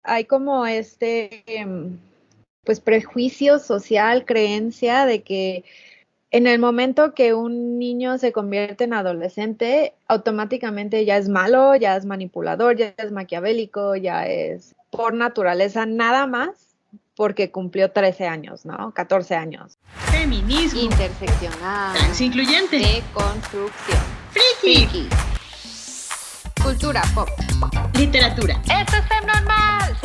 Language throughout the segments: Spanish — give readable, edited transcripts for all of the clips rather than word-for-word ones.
hay como pues prejuicio social, creencia de que en el momento que un niño se convierte en adolescente, automáticamente ya es malo, ya es manipulador, ya es maquiavélico, ya es por naturaleza nada más porque cumplió 13 años, ¿no? 14 años. Feminismo. Interseccional. Transincluyente. Deconstrucción. Friki. Friki. Cultura pop. Literatura. ¡Esto es Femnormal!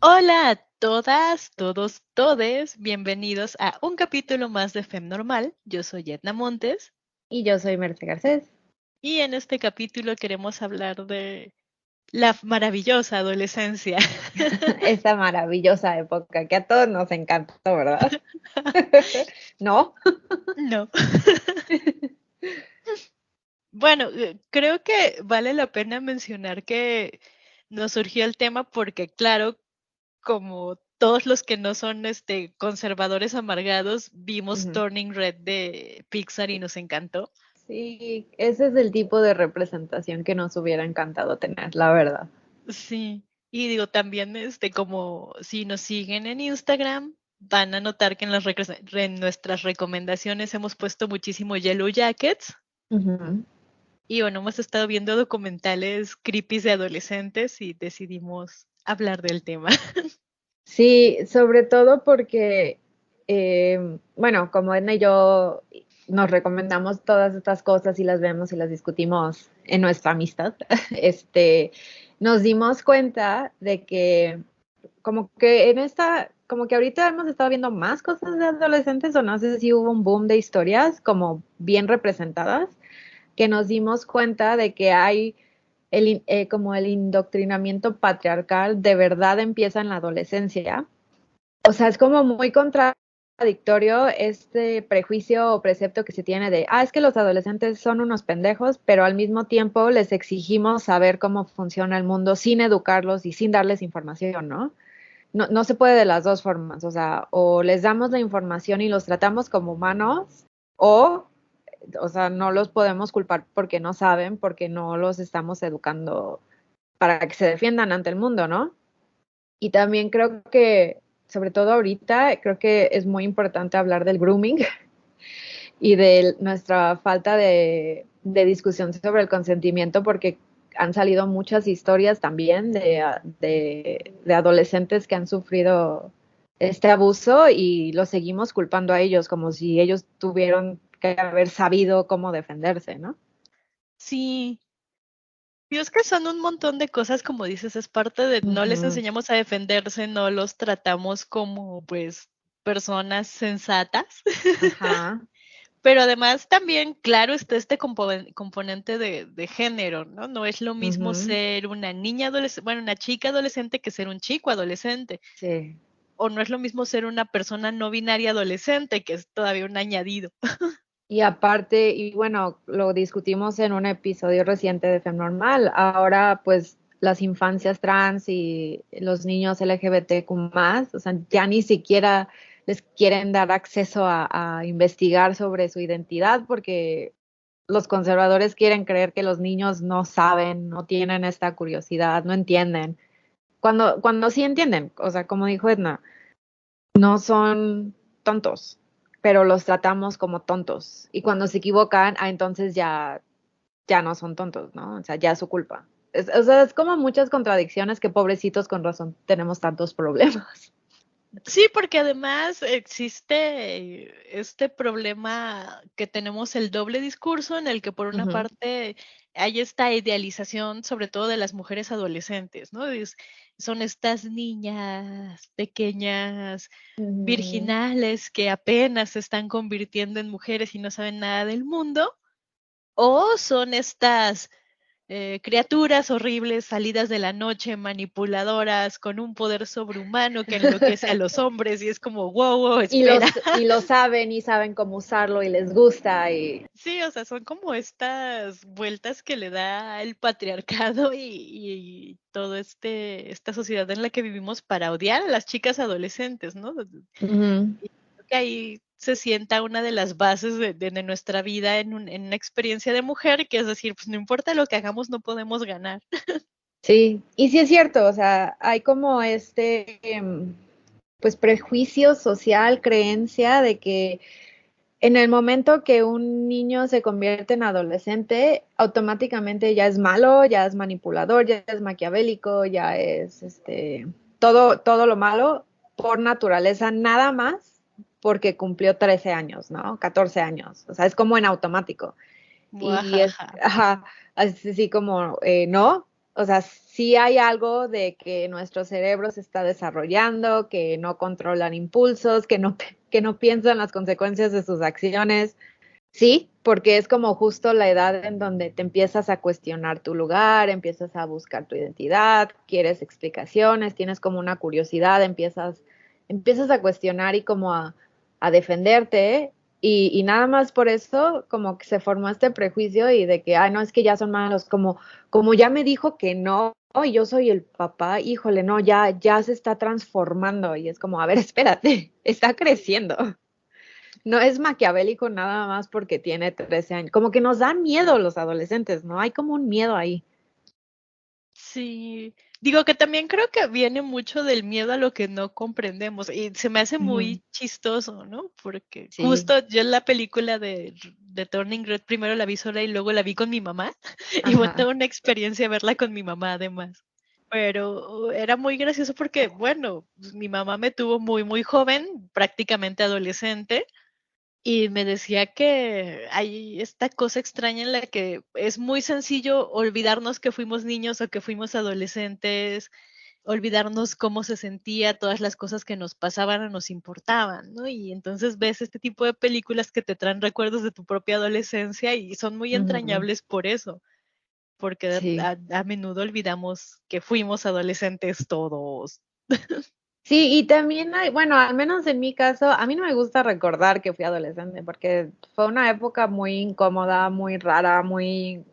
Hola a todas, todos, todes. Bienvenidos a un capítulo más de Femnormal. Yo soy Edna Montes Y yo soy Merce Garcés. y en este capítulo queremos hablar de la maravillosa adolescencia. Esta maravillosa época que a todos nos encantó, ¿verdad? ¿No? No. Bueno, creo que vale la pena mencionar que nos surgió el tema porque, claro, como todos los que no son conservadores amargados, vimos Ujú. Turning Red de Pixar y nos encantó. Sí, ese es el tipo de representación que nos hubiera encantado tener, la verdad. Sí, y digo también, como si nos siguen en Instagram, van a notar que en nuestras recomendaciones hemos puesto muchísimo Yellow Jackets Ujú. y bueno, hemos estado viendo documentales creepy de adolescentes y decidimos hablar del tema. Sí, sobre todo porque, bueno, como Edna y yo nos recomendamos todas estas cosas y las vemos y las discutimos en nuestra amistad, nos dimos cuenta de que como que como que ahorita hemos estado viendo más cosas de adolescentes o no sé si hubo un boom de historias como bien representadas, que nos dimos cuenta de que hay como el indoctrinamiento patriarcal de verdad empieza en la adolescencia. O sea, es como muy contradictorio este prejuicio o precepto que se tiene de, es que los adolescentes son unos pendejos, pero al mismo tiempo les exigimos saber cómo funciona el mundo sin educarlos y sin darles información, ¿no? No, no se puede de las dos formas, o sea, o les damos la información y los tratamos como humanos, o sea, no los podemos culpar porque no saben, porque no los estamos educando para que se defiendan ante el mundo, ¿no? Y también creo que, sobre todo ahorita, creo que es muy importante hablar del grooming y de nuestra falta de discusión sobre el consentimiento, porque han salido muchas historias también de adolescentes que han sufrido este abuso y los seguimos culpando a ellos como si ellos tuvieron que haber sabido cómo defenderse, ¿no? Sí, y es que son un montón de cosas, como dices, es parte de no les Ujú. enseñamos a defenderse, no los tratamos como pues personas sensatas. Ajá. Pero además también, claro, está este componente de género, ¿no? No es lo mismo Ujú. ser una niña adolescente, bueno, una chica adolescente que ser un chico adolescente. Sí. O no es lo mismo ser una persona no binaria adolescente, que es todavía un añadido. Y aparte, y bueno, lo discutimos en un episodio reciente de FemNormal, ahora pues las infancias trans y los niños LGBTQ+, o sea, ya ni siquiera les quieren dar acceso a investigar sobre su identidad porque los conservadores quieren creer que los niños no saben, no tienen esta curiosidad, no entienden. Cuando sí entienden, o sea, como dijo Edna, no son tontos, pero los tratamos como tontos. Y cuando se equivocan, entonces ya no son tontos, ¿no? O sea, ya es su culpa. O sea, es como muchas contradicciones que pobrecitos con razón tenemos tantos problemas. Sí, porque además existe este problema que tenemos el doble discurso en el que por una Ujú, parte hay esta idealización sobre todo de las mujeres adolescentes, ¿no? Son estas niñas pequeñas, ujú. virginales que apenas se están convirtiendo en mujeres y no saben nada del mundo, o son estas criaturas horribles salidas de la noche, manipuladoras, con un poder sobrehumano que enloquece a los hombres y es como, wow, wow, espera. Y lo saben y saben cómo usarlo y les gusta y Sí, o sea, son como estas vueltas que le da el patriarcado y todo esta sociedad en la que vivimos para odiar a las chicas adolescentes, ¿no? ujú. Y creo que ahí se sienta una de las bases de nuestra vida en una experiencia de mujer, que es decir, pues no importa lo que hagamos, no podemos ganar. Sí, y sí es cierto, o sea, hay como pues prejuicio social, creencia de que en el momento que un niño se convierte en adolescente, automáticamente ya es malo, ya es manipulador, ya es maquiavélico, ya es todo lo malo por naturaleza, nada más porque cumplió 13 años, ¿no? 14 años. O sea, es como en automático. Y es, Guajaja. ajá, así como, no, o sea, sí hay algo de que nuestro cerebro se está desarrollando, que no controlan impulsos, que no piensan las consecuencias de sus acciones. Sí, porque es como justo la edad en donde te empiezas a cuestionar tu lugar, empiezas a buscar tu identidad, quieres explicaciones, tienes como una curiosidad, empiezas a cuestionar y como a defenderte y nada más por eso como que se formó este prejuicio y de que, ay, no, es que ya son malos, como ya me dijo que no, y yo soy el papá, híjole, no, ya se está transformando y es como, a ver, espérate, está creciendo. No es maquiavélico nada más porque tiene 13 años. Como que nos dan miedo los adolescentes, ¿no? Hay como un miedo ahí. Sí, digo que también creo que viene mucho del miedo a lo que no comprendemos y se me hace Ujú. muy chistoso, ¿no? Porque Sí, justo yo la película de Turning Red primero la vi sola y luego la vi con mi mamá y fue ajá. toda una experiencia verla con mi mamá además. Pero era muy gracioso porque, bueno, pues, mi mamá me tuvo muy, muy joven, prácticamente adolescente, y me decía que hay esta cosa extraña en la que es muy sencillo olvidarnos que fuimos niños o que fuimos adolescentes, olvidarnos cómo se sentía, todas las cosas que nos pasaban o nos importaban, ¿no? Y entonces ves este tipo de películas que te traen recuerdos de tu propia adolescencia y son muy Ujú. entrañables por eso, porque Sí. a menudo olvidamos que fuimos adolescentes todos. Sí, y también hay, bueno, al menos en mi caso, a mí no me gusta recordar que fui adolescente porque fue una época muy incómoda, muy rara, muy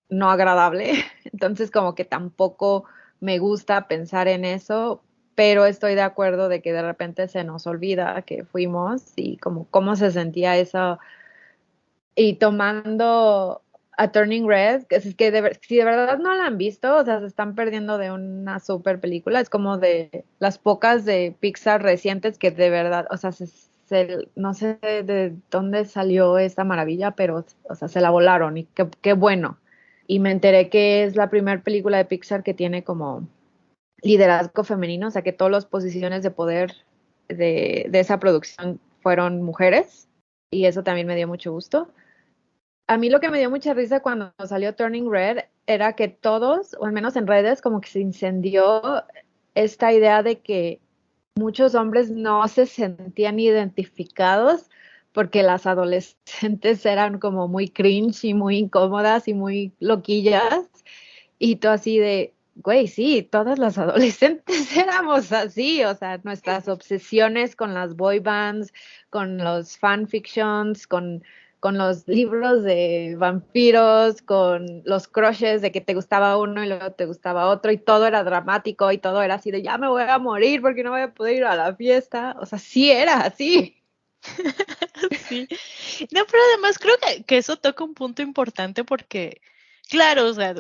no agradable. Entonces, como que tampoco me gusta pensar en eso, pero estoy de acuerdo de que de repente se nos olvida que fuimos y como cómo se sentía eso. Y tomando a Turning Red, que es que si de verdad no la han visto, o sea, se están perdiendo de una super película. Es como de las pocas de Pixar recientes que de verdad, o sea, no sé de dónde salió esta maravilla, pero, o sea, se la volaron y qué bueno. Y me enteré que es la primera película de Pixar que tiene como liderazgo femenino, o sea, que todas las posiciones de poder de esa producción fueron mujeres. Y eso también me dio mucho gusto. A mí lo que me dio mucha risa cuando salió Turning Red era que todos, o al menos en redes, como que se incendió esta idea de que muchos hombres no se sentían identificados porque las adolescentes eran como muy cringe y muy incómodas y muy loquillas. Y tú así de, güey, sí, todas las adolescentes éramos así, o sea, nuestras obsesiones con las boy bands, con los fanfictions, con los libros de vampiros, con los crushes de que te gustaba uno y luego te gustaba otro y todo era dramático y todo era así de ya me voy a morir porque no voy a poder ir a la fiesta. O sea, sí era así. Sí. No, pero además creo que eso toca un punto importante porque, claro, o sea,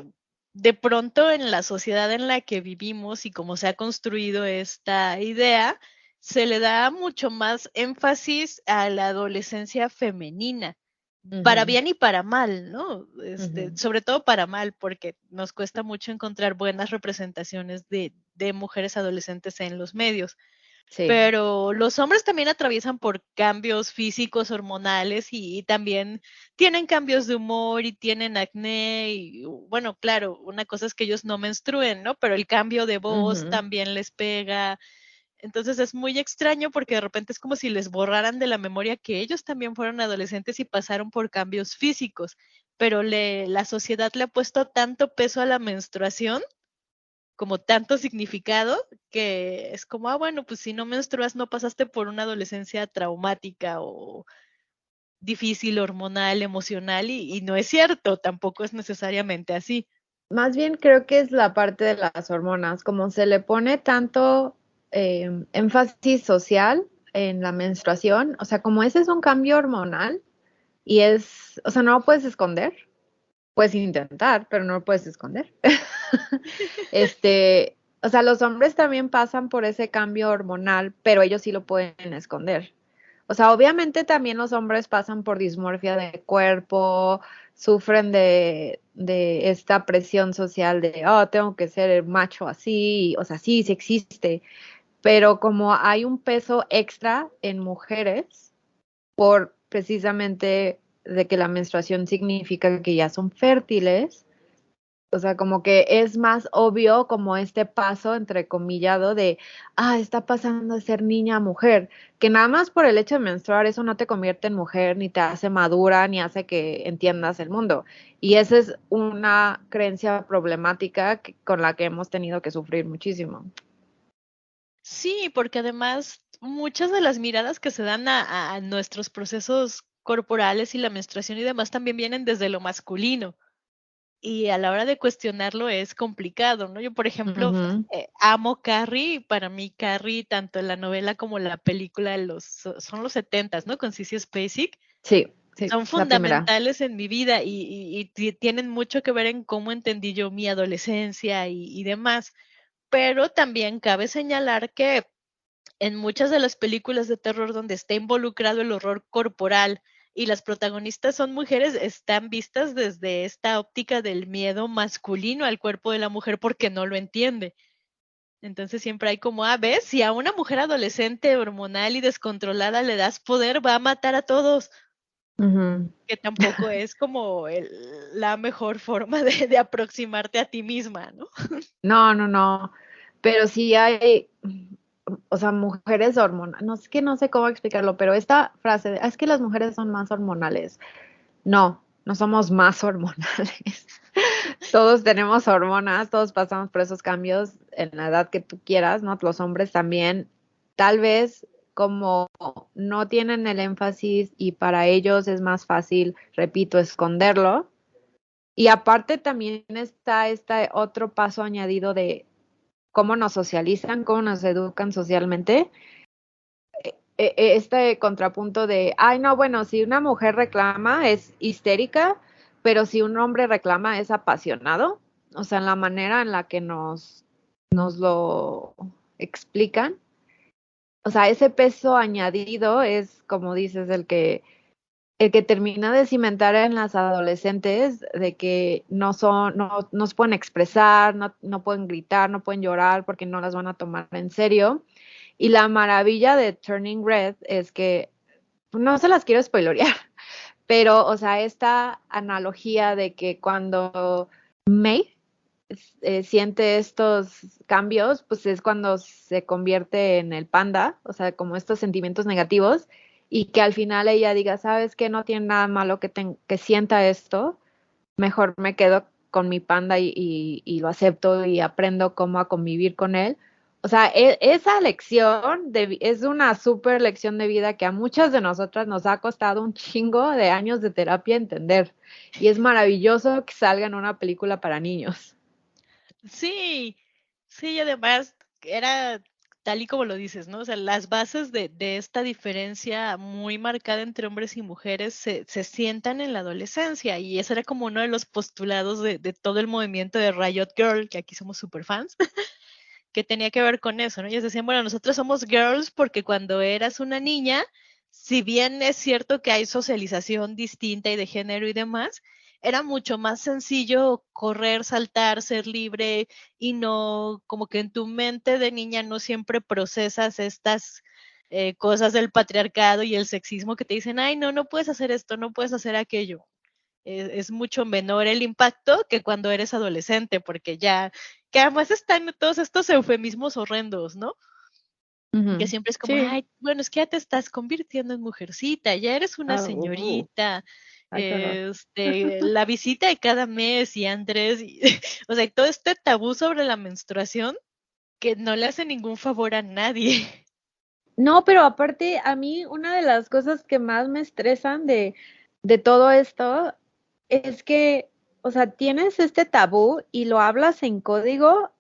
de pronto en la sociedad en la que vivimos y como se ha construido esta idea, se le da mucho más énfasis a la adolescencia femenina, para Ujú, bien y para mal, ¿no? ujú. Sobre todo para mal, porque nos cuesta mucho encontrar buenas representaciones de mujeres adolescentes en los medios. Sí. Pero los hombres también atraviesan por cambios físicos, hormonales y también tienen cambios de humor y tienen acné y bueno, claro, una cosa es que ellos no menstruen, ¿no? Pero el cambio de voz Ujú. también les pega. Entonces es muy extraño porque de repente es como si les borraran de la memoria que ellos también fueron adolescentes y pasaron por cambios físicos, pero la sociedad le ha puesto tanto peso a la menstruación como tanto significado que es como, bueno, pues si no menstruas no pasaste por una adolescencia traumática o difícil, hormonal, emocional, y no es cierto, tampoco es necesariamente así. Más bien creo que es la parte de las hormonas, como se le pone tanto énfasis social en la menstruación, o sea, como ese es un cambio hormonal y es, o sea, no lo puedes esconder, Puedes intentar, pero no lo puedes esconder. O sea, los hombres también pasan por ese cambio hormonal, pero ellos sí lo pueden esconder. O sea, obviamente también los hombres pasan por dismorfia de cuerpo, sufren de esta presión social de, oh, tengo que ser el macho así, o sea, sí, sí existe, pero como hay un peso extra en mujeres por precisamente de que la menstruación significa que ya son fértiles, o sea, como que es más obvio como este paso entrecomillado de, está pasando de ser niña a mujer, que nada más por el hecho de menstruar eso no te convierte en mujer, ni te hace madura, ni hace que entiendas el mundo. Y esa es una creencia problemática con la que hemos tenido que sufrir muchísimo. Sí, porque además muchas de las miradas que se dan a nuestros procesos corporales y la menstruación y demás también vienen desde lo masculino. Y a la hora de cuestionarlo es complicado, ¿no? Yo, por ejemplo, Ujú. amo Carrie, y para mí Carrie, tanto en la novela como la película, son los 70s, ¿no? Con Sissy Spacek, Sí, sí, son la primera. fundamentales en mi vida y tienen mucho que ver en cómo entendí yo mi adolescencia y demás. Pero también cabe señalar que en muchas de las películas de terror donde está involucrado el horror corporal y las protagonistas son mujeres, están vistas desde esta óptica del miedo masculino al cuerpo de la mujer porque no lo entiende. Entonces siempre hay como, ¿ves? Si a una mujer adolescente, hormonal y descontrolada le das poder, va a matar a todos, Ujú. que tampoco es como la mejor forma de aproximarte a ti misma, ¿no? No, no, no. Pero sí hay, o sea, mujeres hormonales. No es que no sé cómo explicarlo, pero esta frase de, es que las mujeres son más hormonales. No, no somos más hormonales. Todos tenemos hormonas, todos pasamos por esos cambios en la edad que tú quieras, ¿no? Los hombres también. Tal vez como no tienen el énfasis y para ellos es más fácil, repito, esconderlo. Y aparte también está este otro paso añadido de cómo nos socializan, cómo nos educan socialmente. Este contrapunto de, ay, no, bueno, si una mujer reclama es histérica, pero si un hombre reclama es apasionado, o sea, en la manera en la que nos lo explican. O sea, ese peso añadido es, como dices, el que termina de cimentar en las adolescentes de que no se pueden expresar, no pueden gritar, no pueden llorar porque no las van a tomar en serio. Y la maravilla de Turning Red es que, no se las quiero spoilorear, pero, o sea, esta analogía de que cuando May siente estos cambios, pues es cuando se convierte en el panda, o sea, como estos sentimientos negativos, y que al final ella diga, ¿sabes qué? No tiene nada malo que sienta esto, mejor me quedo con mi panda y lo acepto y aprendo cómo a convivir con él. O sea, esa lección es una súper lección de vida que a muchas de nosotras nos ha costado un chingo de años de terapia entender. Y es maravilloso que salga en una película para niños. Sí, sí, y además era tal y como lo dices, ¿no? O sea, las bases de esta diferencia muy marcada entre hombres y mujeres se sientan en la adolescencia y ese era como uno de los postulados de todo el movimiento de Riot Girl, que aquí somos super fans, que tenía que ver con eso, ¿no? Ellos decían, bueno, nosotros somos girls porque cuando eras una niña, si bien es cierto que hay socialización distinta y de género y demás, era mucho más sencillo correr, saltar, ser libre y no, como que en tu mente de niña no siempre procesas estas cosas del patriarcado y el sexismo que te dicen, ay, no, no puedes hacer esto, no puedes hacer aquello. Es mucho menor el impacto que cuando eres adolescente, porque ya, que además están todos estos eufemismos horrendos, ¿no? Que Ujú. siempre es como, Sí. ay, bueno, es que ya te estás convirtiendo en mujercita, ya eres una Ah, señorita, ay, qué horror. la visita de cada mes y Andrés, o sea, y todo este tabú sobre la menstruación que no le hace ningún favor a nadie. No, pero aparte, a mí una de las cosas que más me estresan de todo esto es que, o sea, tienes este tabú y lo hablas en código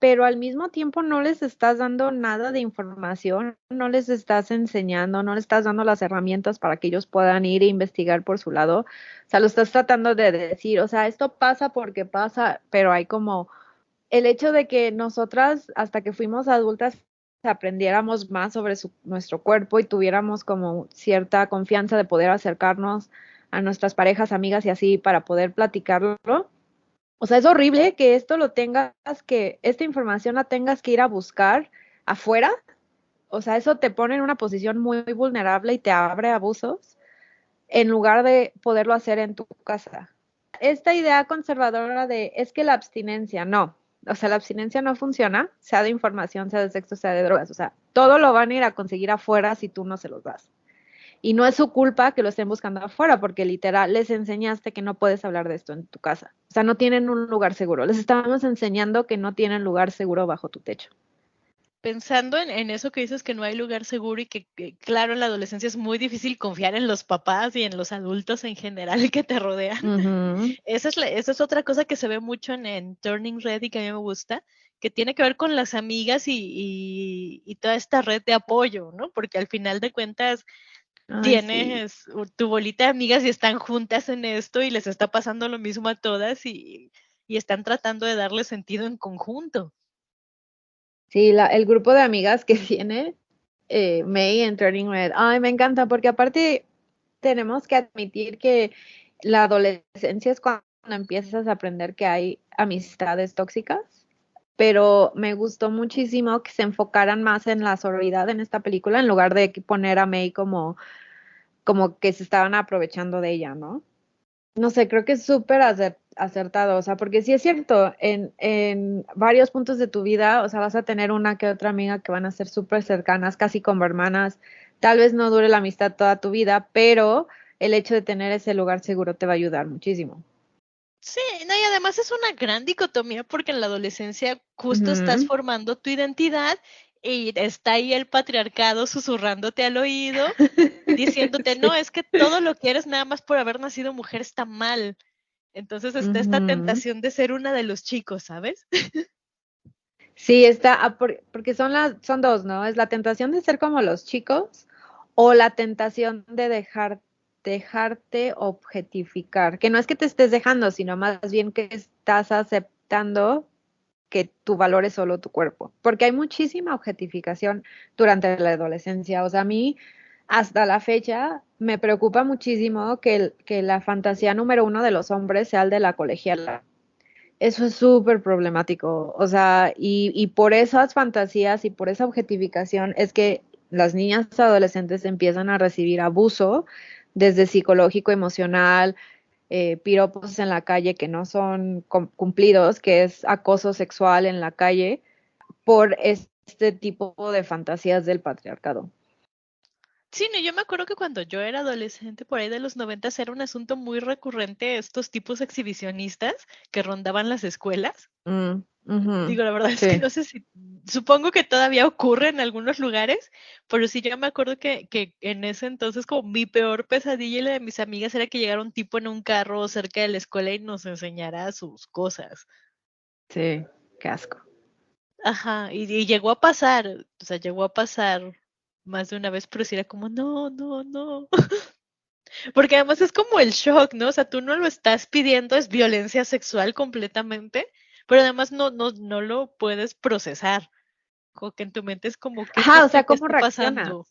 pero al mismo tiempo no les estás dando nada de información, no les estás enseñando, no les estás dando las herramientas para que ellos puedan ir e investigar por su lado. O sea, lo estás tratando de decir, o sea, esto pasa porque pasa, pero hay como el hecho de que nosotras, hasta que fuimos adultas, aprendiéramos más sobre nuestro cuerpo y tuviéramos como cierta confianza de poder acercarnos a nuestras parejas, amigas y así para poder platicarlo. O sea, es horrible que esto lo tengas que, esta información la tengas que ir a buscar afuera. O sea, eso te pone en una posición muy vulnerable y te abre abusos en lugar de poderlo hacer en tu casa. Esta idea conservadora de es que la abstinencia, no. O sea, la abstinencia no funciona, sea de información, sea de sexo, sea de drogas. O sea, todo lo van a ir a conseguir afuera si tú no se los das. Y no es su culpa que lo estén buscando afuera, porque literal les enseñaste que no puedes hablar de esto en tu casa. O sea, no tienen un lugar seguro. Les estamos enseñando que no tienen lugar seguro bajo tu techo. Pensando en eso que dices que no hay lugar seguro y que, claro, en la adolescencia es muy difícil confiar en los papás y en los adultos en general que te rodean. Esa es otra cosa que se ve mucho en Turning Red y que a mí me gusta, que tiene que ver con las amigas y toda esta red de apoyo, ¿no? Porque al final de cuentas Ay, sí. tienes tu bolita de amigas y están juntas en esto y les está pasando lo mismo a todas y están tratando de darle sentido en conjunto. Sí, el grupo de amigas que tiene May en Turning Red. Ay, me encanta, porque aparte tenemos que admitir que la adolescencia es cuando empiezas a aprender que hay amistades tóxicas, pero me gustó muchísimo que se enfocaran más en la sororidad en esta película en lugar de poner a May como que se estaban aprovechando de ella, ¿no? No sé, creo que es súper acertado, o sea, porque sí es cierto, en varios puntos de tu vida, o sea, vas a tener una que otra amiga que van a ser súper cercanas, casi como hermanas, tal vez no dure la amistad toda tu vida, pero el hecho de tener ese lugar seguro te va a ayudar muchísimo. Sí, no, y además es una gran dicotomía porque en la adolescencia justo estás Ujú. formando tu identidad y está ahí el patriarcado susurrándote al oído, diciéndote, no, Sí. es que todo lo que eres nada más por haber nacido mujer está mal. Entonces está esta Ujú. tentación de ser una de los chicos, ¿sabes? Sí, está, porque son dos, ¿no? Es la tentación de ser como los chicos o la tentación de dejarte objetificar, que no es que te estés dejando, sino más bien que estás aceptando que tu valor es solo tu cuerpo, porque hay muchísima objetificación durante la adolescencia. O sea, a mí hasta la fecha me preocupa muchísimo que la fantasía número uno de los hombres sea el de la colegiala. Eso es súper problemático, o sea, y por esas fantasías y por esa objetificación es que las niñas adolescentes empiezan a recibir abuso desde psicológico, emocional, piropos en la calle que no son cumplidos, que es acoso sexual en la calle, por este tipo de fantasías del patriarcado. Sí, no, yo me acuerdo que cuando yo era adolescente, por ahí de los 90, era un asunto muy recurrente estos tipos exhibicionistas que rondaban las escuelas. Ujú, Digo, la verdad es que sí. no sé si, supongo que todavía ocurre en algunos lugares, pero sí yo me acuerdo que en ese entonces como mi peor pesadilla y la de mis amigas era que llegara un tipo en un carro cerca de la escuela y nos enseñara sus cosas. Sí, qué asco. Ajá, y llegó a pasar, o sea, llegó a pasar más de una vez, pero sí era como, no, no, no. Porque además es como el shock, ¿no? O sea, tú no lo estás pidiendo, es violencia sexual completamente, pero además no lo puedes procesar. Como que en tu mente es como, Ajá, o sea, qué ¿cómo está reaccionas? pasando?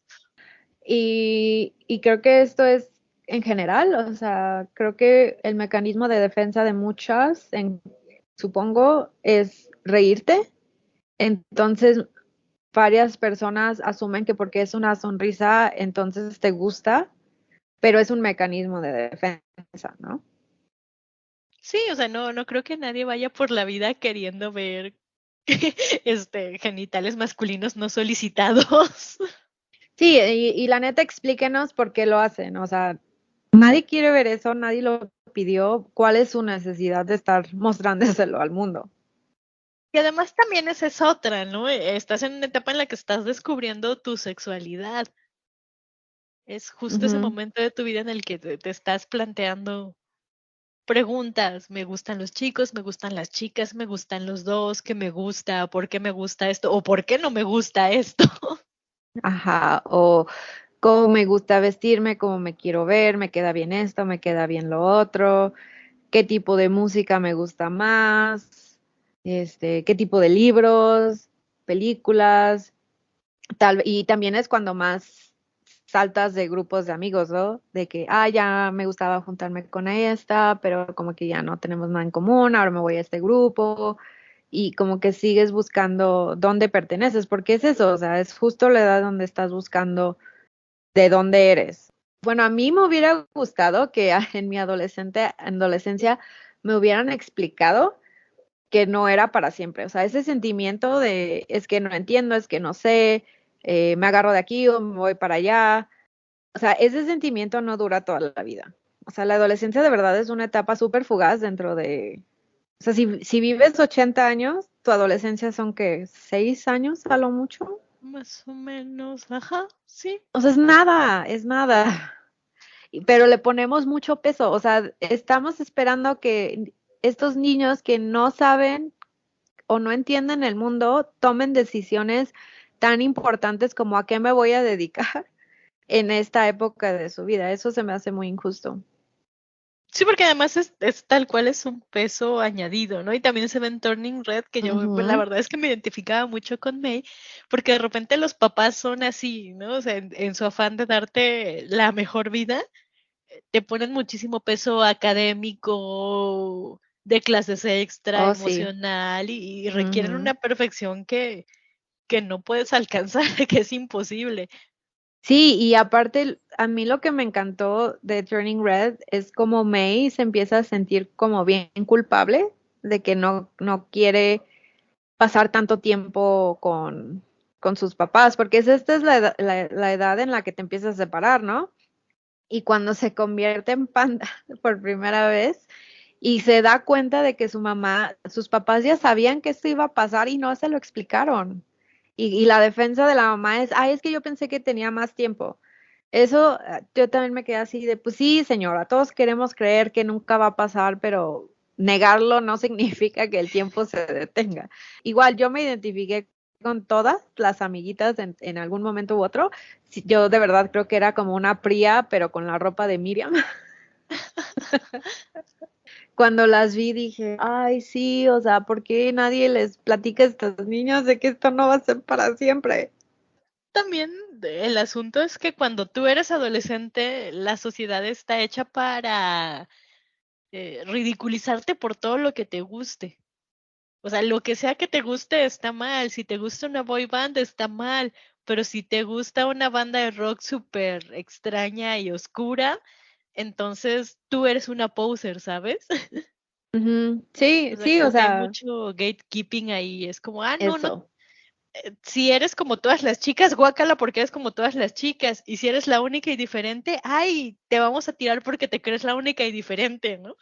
Y creo que esto es en general, o sea, creo que el mecanismo de defensa de muchas, supongo, es reírte. Entonces, varias personas asumen que porque es una sonrisa, entonces te gusta, pero es un mecanismo de defensa, ¿no? Sí, o sea, no creo que nadie vaya por la vida queriendo ver genitales masculinos no solicitados. Sí, y la neta, explíquenos por qué lo hacen, o sea, nadie quiere ver eso, nadie lo pidió, ¿cuál es su necesidad de estar mostrándoselo al mundo? Y además también esa es otra, ¿no? Estás en una etapa en la que estás descubriendo tu sexualidad. Es justo ese Ujú. momento de tu vida en el que te estás planteando preguntas, me gustan los chicos, me gustan las chicas, me gustan los dos, qué me gusta, por qué me gusta esto o por qué no me gusta esto. Ajá, o cómo me gusta vestirme, cómo me quiero ver, me queda bien esto, me queda bien lo otro, qué tipo de música me gusta más, qué tipo de libros, películas, y también es cuando más saltas de grupos de amigos, ¿no? De que, ya me gustaba juntarme con esta, pero como que ya no tenemos nada en común, ahora me voy a este grupo, y como que sigues buscando dónde perteneces, porque es eso, o sea, es justo la edad donde estás buscando de dónde eres. Bueno, a mí me hubiera gustado que en mi adolescencia me hubieran explicado que no era para siempre. O sea, ese sentimiento de es que no entiendo, es que no sé, me agarro de aquí o me voy para allá. O sea, ese sentimiento no dura toda la vida. O sea, la adolescencia de verdad es una etapa súper fugaz dentro de... O sea, si vives 80 años, tu adolescencia son que 6 años a lo mucho. Más o menos, ajá, sí. O sea, es nada, es nada. Pero le ponemos mucho peso. O sea, estamos esperando que estos niños que no saben o no entienden el mundo tomen decisiones tan importantes como a qué me voy a dedicar en esta época de su vida. Eso se me hace muy injusto. Sí, porque además es tal cual es un peso añadido, ¿no? Y también se ve en Turning Red, que yo, la Ujú. verdad es que me identificaba mucho con May, porque de repente los papás son así, ¿no? O sea, en su afán de darte la mejor vida, te ponen muchísimo peso académico, de clases extra, Oh, sí. emocional, y requieren Ujú. una perfección que no puedes alcanzar, que es imposible. Sí, y aparte, a mí lo que me encantó de Turning Red es como May se empieza a sentir como bien culpable de que no quiere pasar tanto tiempo con sus papás, porque esta es la edad en la que te empiezas a separar, ¿no? Y cuando se convierte en panda por primera vez y se da cuenta de que sus papás ya sabían que esto iba a pasar y no se lo explicaron. Y la defensa de la mamá es, es que yo pensé que tenía más tiempo. Eso, yo también me quedé así de, pues sí, señora, todos queremos creer que nunca va a pasar, pero negarlo no significa que el tiempo se detenga. Igual yo me identifiqué con todas las amiguitas en algún momento u otro. Sí, yo de verdad creo que era como una Pría, pero con la ropa de Miriam. Cuando las vi dije, ay, sí, o sea, ¿por qué nadie les platica a estos niños de que esto no va a ser para siempre? También el asunto es que cuando tú eres adolescente, la sociedad está hecha para ridiculizarte por todo lo que te guste. O sea, lo que sea que te guste está mal. Si te gusta una boy band está mal. Pero si te gusta una banda de rock súper extraña y oscura, entonces tú eres una poser, ¿sabes? Ujú. Sí, O sea, sí, o como que hay sea, mucho gatekeeping ahí. Es como, no, no, eso. si eres como todas las chicas, guácala porque eres como todas las chicas. Y si eres la única y diferente, ay, te vamos a tirar porque te crees la única y diferente, ¿no?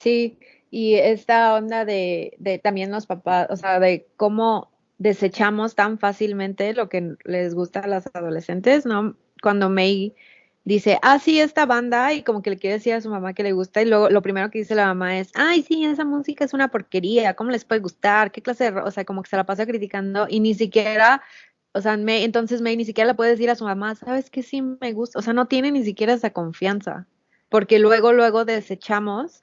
Sí, y esta onda de también los papás, o sea, de cómo desechamos tan fácilmente lo que les gusta a las adolescentes, ¿no? Cuando May dice, sí, esta banda, y como que le quiere decir a su mamá que le gusta, y luego lo primero que dice la mamá es, ay, sí, esa música es una porquería, ¿cómo les puede gustar? ¿Qué clase de, o sea, como que se la pasa criticando, y ni siquiera, o sea, entonces May ni siquiera le puede decir a su mamá, ¿sabes qué? Sí me gusta, o sea, no tiene ni siquiera esa confianza, porque luego desechamos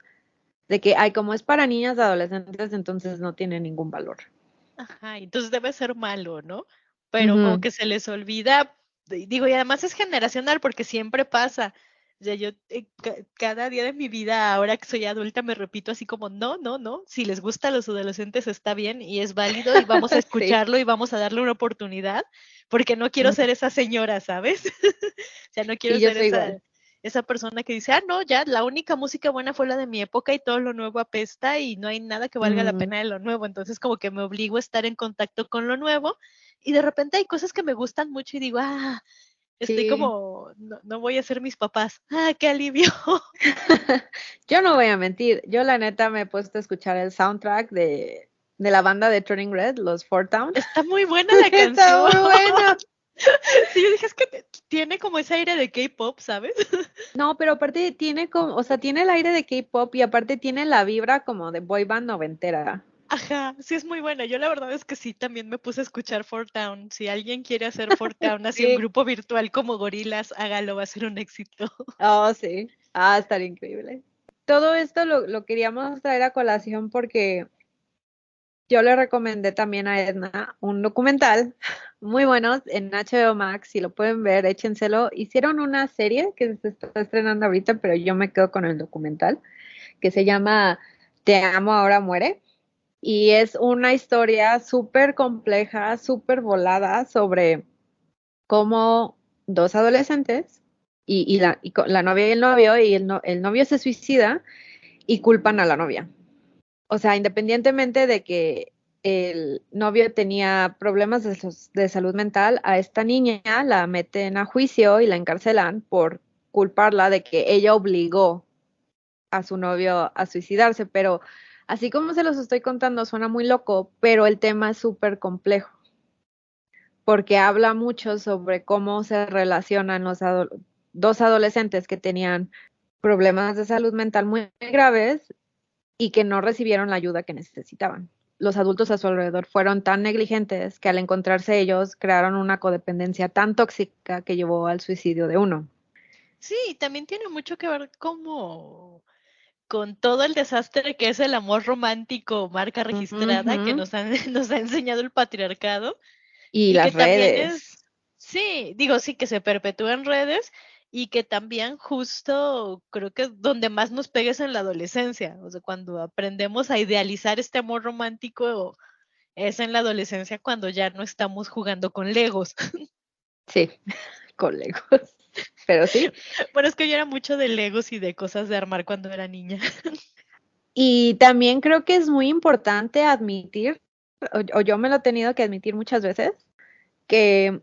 de que, como es para niñas y adolescentes, entonces no tiene ningún valor. Ajá, entonces debe ser malo, ¿no? Pero como Ujú. que se les olvida, digo, y además es generacional porque siempre pasa. O sea, yo cada día de mi vida, ahora que soy adulta, me repito así como, no, no, no, si les gusta a los adolescentes está bien y es válido y vamos a Sí. escucharlo y vamos a darle una oportunidad, porque no quiero Ujú. ser esa señora, ¿sabes? O sea, no quiero Sí, yo ser soy igual. esa persona que dice, no, ya, la única música buena fue la de mi época y todo lo nuevo apesta y no hay nada que valga la Ujú. pena de lo nuevo. Entonces, como que me obligo a estar en contacto con lo nuevo y de repente hay cosas que me gustan mucho y digo, estoy Sí. como, no, no voy a ser mis papás. Qué alivio. Yo no voy a mentir, yo la neta me he puesto a escuchar el soundtrack de la banda de Turning Red, los Four Town. Está muy buena la Está canción. muy bueno. Sí, yo dije, es que tiene como ese aire de K-pop, ¿sabes? No, pero aparte tiene como, o sea, tiene el aire de K-pop y aparte tiene la vibra como de boy band noventera. Ajá, sí es muy buena. Yo la verdad es que sí, también me puse a escuchar Four Town. Si alguien quiere hacer Four Town así un Sí. grupo virtual como Gorilas, hágalo, va a ser un éxito. Oh, sí. Ah, estaría increíble. Todo esto lo queríamos traer a colación porque yo le recomendé también a Edna un documental muy bueno en HBO Max, si lo pueden ver, échenselo. Hicieron una serie que se está estrenando ahorita, pero yo me quedo con el documental, que se llama Te amo, ahora muere. Y es una historia súper compleja, súper volada sobre cómo dos adolescentes la novia y el novio, y el novio se suicida y culpan a la novia. O sea, independientemente de que el novio tenía problemas de salud mental, a esta niña la meten a juicio y la encarcelan por culparla de que ella obligó a su novio a suicidarse. Pero así como se los estoy contando, suena muy loco, pero el tema es súper complejo porque habla mucho sobre cómo se relacionan dos adolescentes que tenían problemas de salud mental muy graves y que no recibieron la ayuda que necesitaban. Los adultos a su alrededor fueron tan negligentes que al encontrarse ellos crearon una codependencia tan tóxica que llevó al suicidio de uno. Sí, también tiene mucho que ver como con todo el desastre que es el amor romántico, marca registrada, que Ujú. nos ha enseñado el patriarcado Y y que las también redes. es, sí, digo, sí, que se perpetúa en redes y que también justo creo que donde más nos pega es en la adolescencia, o sea, cuando aprendemos a idealizar este amor romántico es en la adolescencia cuando ya no estamos jugando con Legos. Sí, con Legos. Pero sí. Bueno, es que yo era mucho de Legos y de cosas de armar cuando era niña. Y también creo que es muy importante admitir, o yo me lo he tenido que admitir muchas veces, que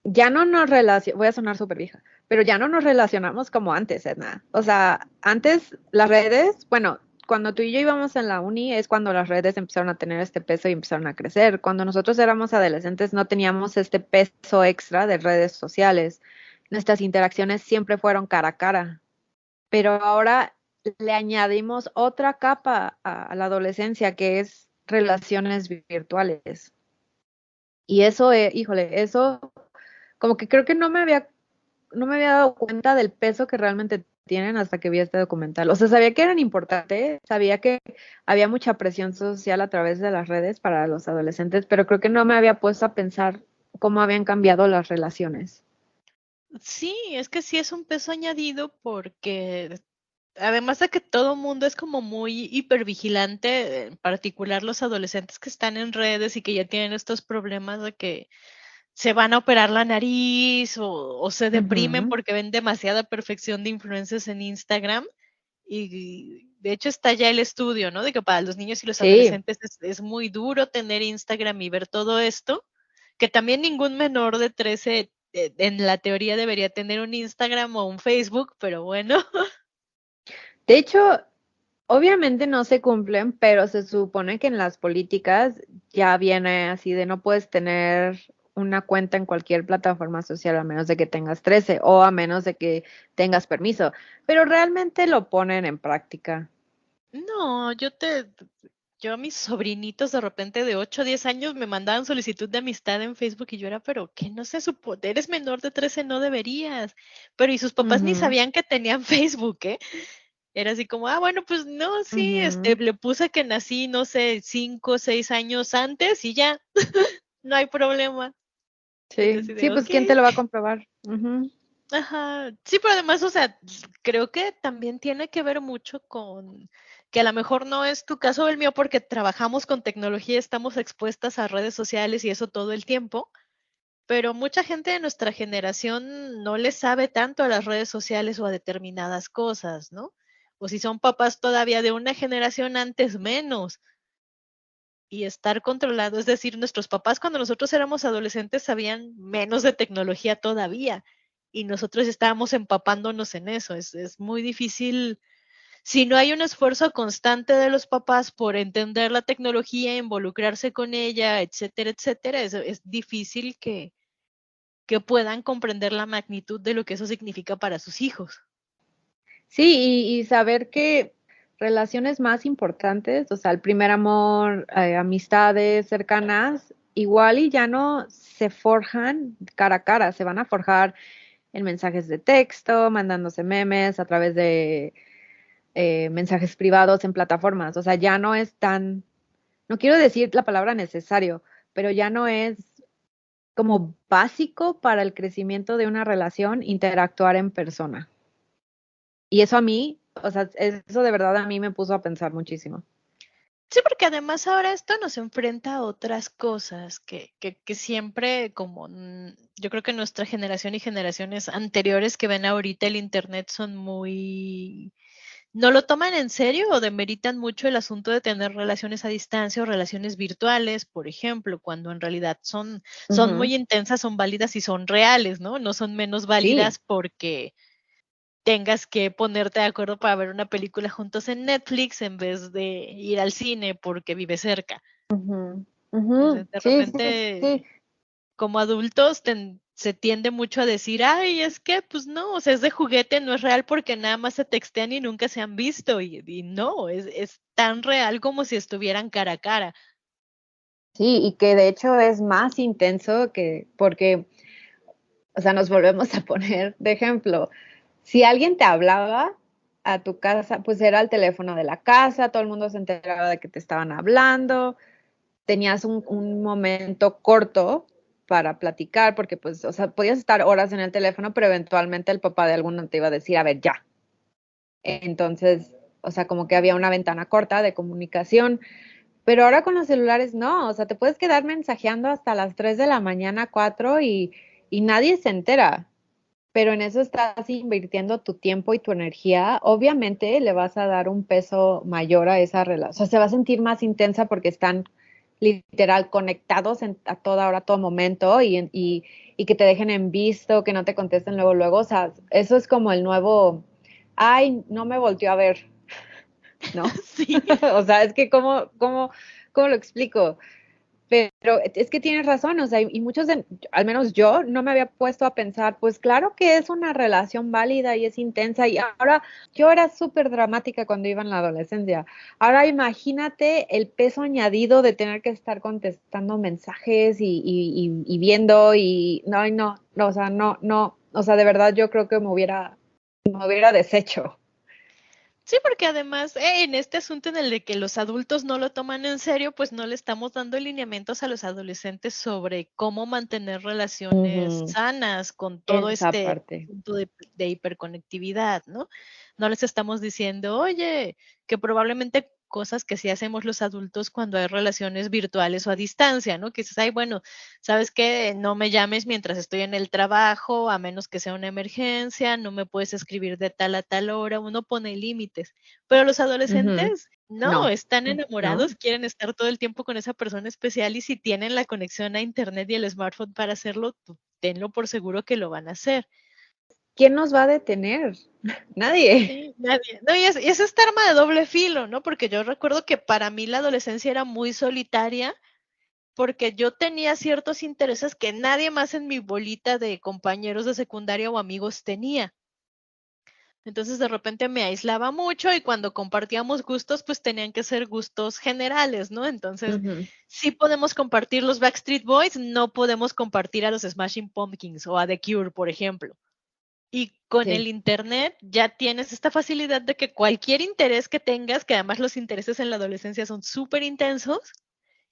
ya no nos relacionamos, voy a sonar súper vieja, pero ya no nos relacionamos como antes, Edna. O sea, antes las redes, bueno, cuando tú y yo íbamos en la uni es cuando las redes empezaron a tener este peso y empezaron a crecer. Cuando nosotros éramos adolescentes no teníamos este peso extra de redes sociales. Nuestras interacciones siempre fueron cara a cara, pero ahora le añadimos otra capa a la adolescencia que es relaciones virtuales. Y eso, híjole, eso como que creo que no me había dado cuenta del peso que realmente tienen hasta que vi este documental. O sea, sabía que eran importantes, sabía que había mucha presión social a través de las redes para los adolescentes, pero creo que no me había puesto a pensar cómo habían cambiado las relaciones. Sí, es que sí es un peso añadido porque además de que todo mundo es como muy hipervigilante, en particular los adolescentes que están en redes y que ya tienen estos problemas de que se van a operar la nariz o se deprimen Ujú. porque ven demasiada perfección de influencers en Instagram. Y de hecho está ya el estudio, ¿no? De que para los niños y los Sí, adolescentes es muy duro tener Instagram y ver todo esto, que también ningún menor de 13 en la teoría debería tener un Instagram o un Facebook, pero bueno. de hecho, obviamente no se cumplen, pero se supone que en las políticas ya viene así de no puedes tener una cuenta en cualquier plataforma social a menos de que tengas 13 o a menos de que tengas permiso, pero realmente lo ponen en práctica. No, yo a mis sobrinitos de repente de 8 o 10 años me mandaban solicitud de amistad en Facebook y yo era, pero que no se supone, eres menor de 13, no deberías. Pero y sus papás ni Ujú, sabían que tenían Facebook, ¿eh? Era así como, ah, bueno, pues no, sí, ujú. le puse que nací, no sé, 5 o 6 años antes y ya, no hay problema. Y yo Sí, así de, sí, pues ok. ¿quién te lo va a comprobar? Ujú. Ajá. Sí, pero además, o sea, creo que también tiene que ver mucho con que a lo mejor no es tu caso o el mío porque trabajamos con tecnología, estamos expuestas a redes sociales y eso todo el tiempo, pero mucha gente de nuestra generación no le sabe tanto a las redes sociales o a determinadas cosas, ¿no? O si son papás todavía de una generación antes menos y estar controlado, es decir, nuestros papás cuando nosotros éramos adolescentes sabían menos de tecnología todavía y nosotros estábamos empapándonos en eso. Es muy difícil, si no hay un esfuerzo constante de los papás por entender la tecnología, involucrarse con ella, etcétera, etcétera, es difícil que puedan comprender la magnitud de lo que eso significa para sus hijos. Sí, y saber que relaciones más importantes, o sea, el primer amor, amistades cercanas, igual y ya no se forjan cara a cara, se van a forjar en mensajes de texto, mandándose memes a través de mensajes privados en plataformas. O sea, ya no es tan, no quiero decir la palabra necesario, pero ya no es como básico para el crecimiento de una relación interactuar en persona. Y eso a mí, o sea, eso de verdad a mí me puso a pensar muchísimo. Sí, porque además ahora esto nos enfrenta a otras cosas que siempre, como yo creo que nuestra generación y generaciones anteriores que ven ahorita el Internet son muy, no lo toman en serio o demeritan mucho el asunto de tener relaciones a distancia o relaciones virtuales, por ejemplo, cuando en realidad son Ujú. muy intensas, son válidas y son reales, ¿no? No son menos Sí. válidas porque tengas que ponerte de acuerdo para ver una película juntos en Netflix en vez de ir al cine porque vive cerca. Ujú, Entonces, ujú. de Sí, sí, sí. repente, como adultos, se tiende mucho a decir, ay, es que, pues no, o sea, es de juguete, no es real porque nada más se textean y nunca se han visto. Y no, es tan real como si estuvieran cara a cara. Sí, y que de hecho es más intenso que porque, o sea, nos volvemos a poner de ejemplo. Si alguien te hablaba a tu casa, pues era el teléfono de la casa, todo el mundo se enteraba de que te estaban hablando, tenías un momento corto para platicar, porque pues, o sea, podías estar horas en el teléfono, pero eventualmente el papá de alguno te iba a decir, a ver, ya. Entonces, o sea, como que había una ventana corta de comunicación, pero ahora con los celulares no, o sea, te puedes quedar mensajeando hasta las 3 de la mañana, 4 y nadie se entera, pero en eso estás invirtiendo tu tiempo y tu energía, obviamente le vas a dar un peso mayor a esa relación, o sea, se va a sentir más intensa porque están literal conectados a toda hora, a todo momento y que te dejen en visto, que no te contesten luego, luego, o sea, eso es como el nuevo, ay, no me volteó a ver, ¿no? Sí. O sea, es que ¿cómo lo explico? Pero es que tienes razón, o sea, y muchos, al menos yo, no me había puesto a pensar, pues claro que es una relación válida y es intensa, y ahora yo era súper dramática cuando iba en la adolescencia. Ahora imagínate el peso añadido de tener que estar contestando mensajes y viendo, y no, no, o sea, no, o sea, de verdad yo creo que me hubiera deshecho. Sí, porque además en este asunto en el de que los adultos no lo toman en serio, pues no le estamos dando lineamientos a los adolescentes sobre cómo mantener relaciones Ujú. sanas con todo Esa este parte. asunto de hiperconectividad, ¿no? No les estamos diciendo, oye, que probablemente cosas que sí hacemos los adultos cuando hay relaciones virtuales o a distancia, ¿no? Que dices, ay, bueno, ¿sabes qué? No me llames mientras estoy en el trabajo, a menos que sea una emergencia, no me puedes escribir de tal a tal hora, uno pone límites. Pero los Ujú. adolescentes no, No, están no. enamorados, quieren estar todo el tiempo con esa persona especial y si tienen la conexión a internet y el smartphone para hacerlo, tenlo por seguro que lo van a hacer. ¿Quién nos va a detener? Nadie. Sí, nadie. No, y es esta arma de doble filo, ¿no? Porque yo recuerdo que para mí la adolescencia era muy solitaria porque yo tenía ciertos intereses que nadie más en mi bolita de compañeros de secundaria o amigos tenía. Entonces de repente me aislaba mucho y cuando compartíamos gustos, pues tenían que ser gustos generales, ¿no? Entonces, Ujú. sí podemos compartir los Backstreet Boys, no podemos compartir a los Smashing Pumpkins o a The Cure, por ejemplo. Y con el Sí. internet ya tienes esta facilidad de que cualquier interés que tengas, que además los intereses en la adolescencia son súper intensos,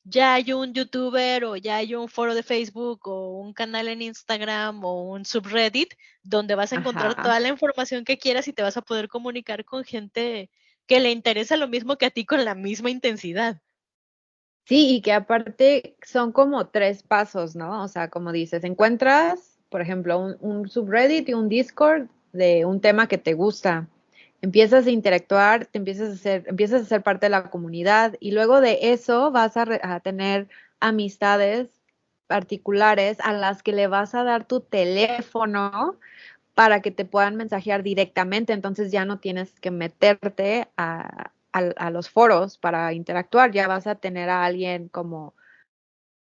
ya hay un youtuber o ya hay un foro de Facebook o un canal en Instagram o un subreddit donde vas a encontrar Ajá. toda la información que quieras y te vas a poder comunicar con gente que le interesa lo mismo que a ti con la misma intensidad. Sí, y que aparte son como 3 pasos, ¿no? O sea, como dices, encuentras, por ejemplo, un subreddit y un Discord de un tema que te gusta. Empiezas a interactuar, empiezas a ser parte de la comunidad y luego de eso vas a tener amistades particulares a las que le vas a dar tu teléfono para que te puedan mensajear directamente, entonces ya no tienes que meterte a los foros para interactuar, ya vas a tener a alguien como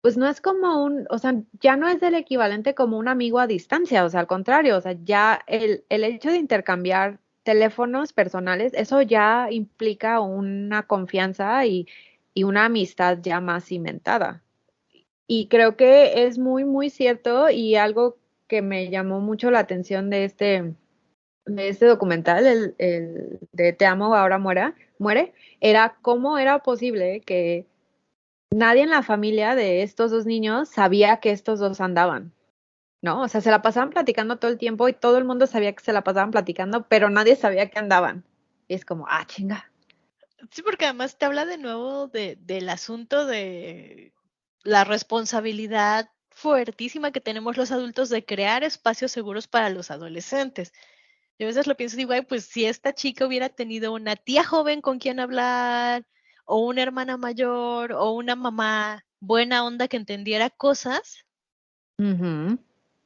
pues no es como o sea, ya no es el equivalente como un amigo a distancia, o sea, al contrario, o sea, ya el hecho de intercambiar teléfonos personales, eso ya implica una confianza y una amistad ya más cimentada. Y creo que es muy, muy cierto y algo que me llamó mucho la atención de este documental, el de Te amo, ahora muere, era cómo era posible que nadie en la familia de estos dos niños sabía que estos dos andaban, ¿no? O sea, se la pasaban platicando todo el tiempo y todo el mundo sabía que se la pasaban platicando, pero nadie sabía que andaban. Y es como, ah, chinga. Sí, porque además te habla de nuevo del asunto de la responsabilidad fuertísima que tenemos los adultos de crear espacios seguros para los adolescentes. Yo a veces lo pienso y digo, ay, pues si esta chica hubiera tenido una tía joven con quien hablar, o una hermana mayor, o una mamá buena onda que entendiera cosas, Ujú.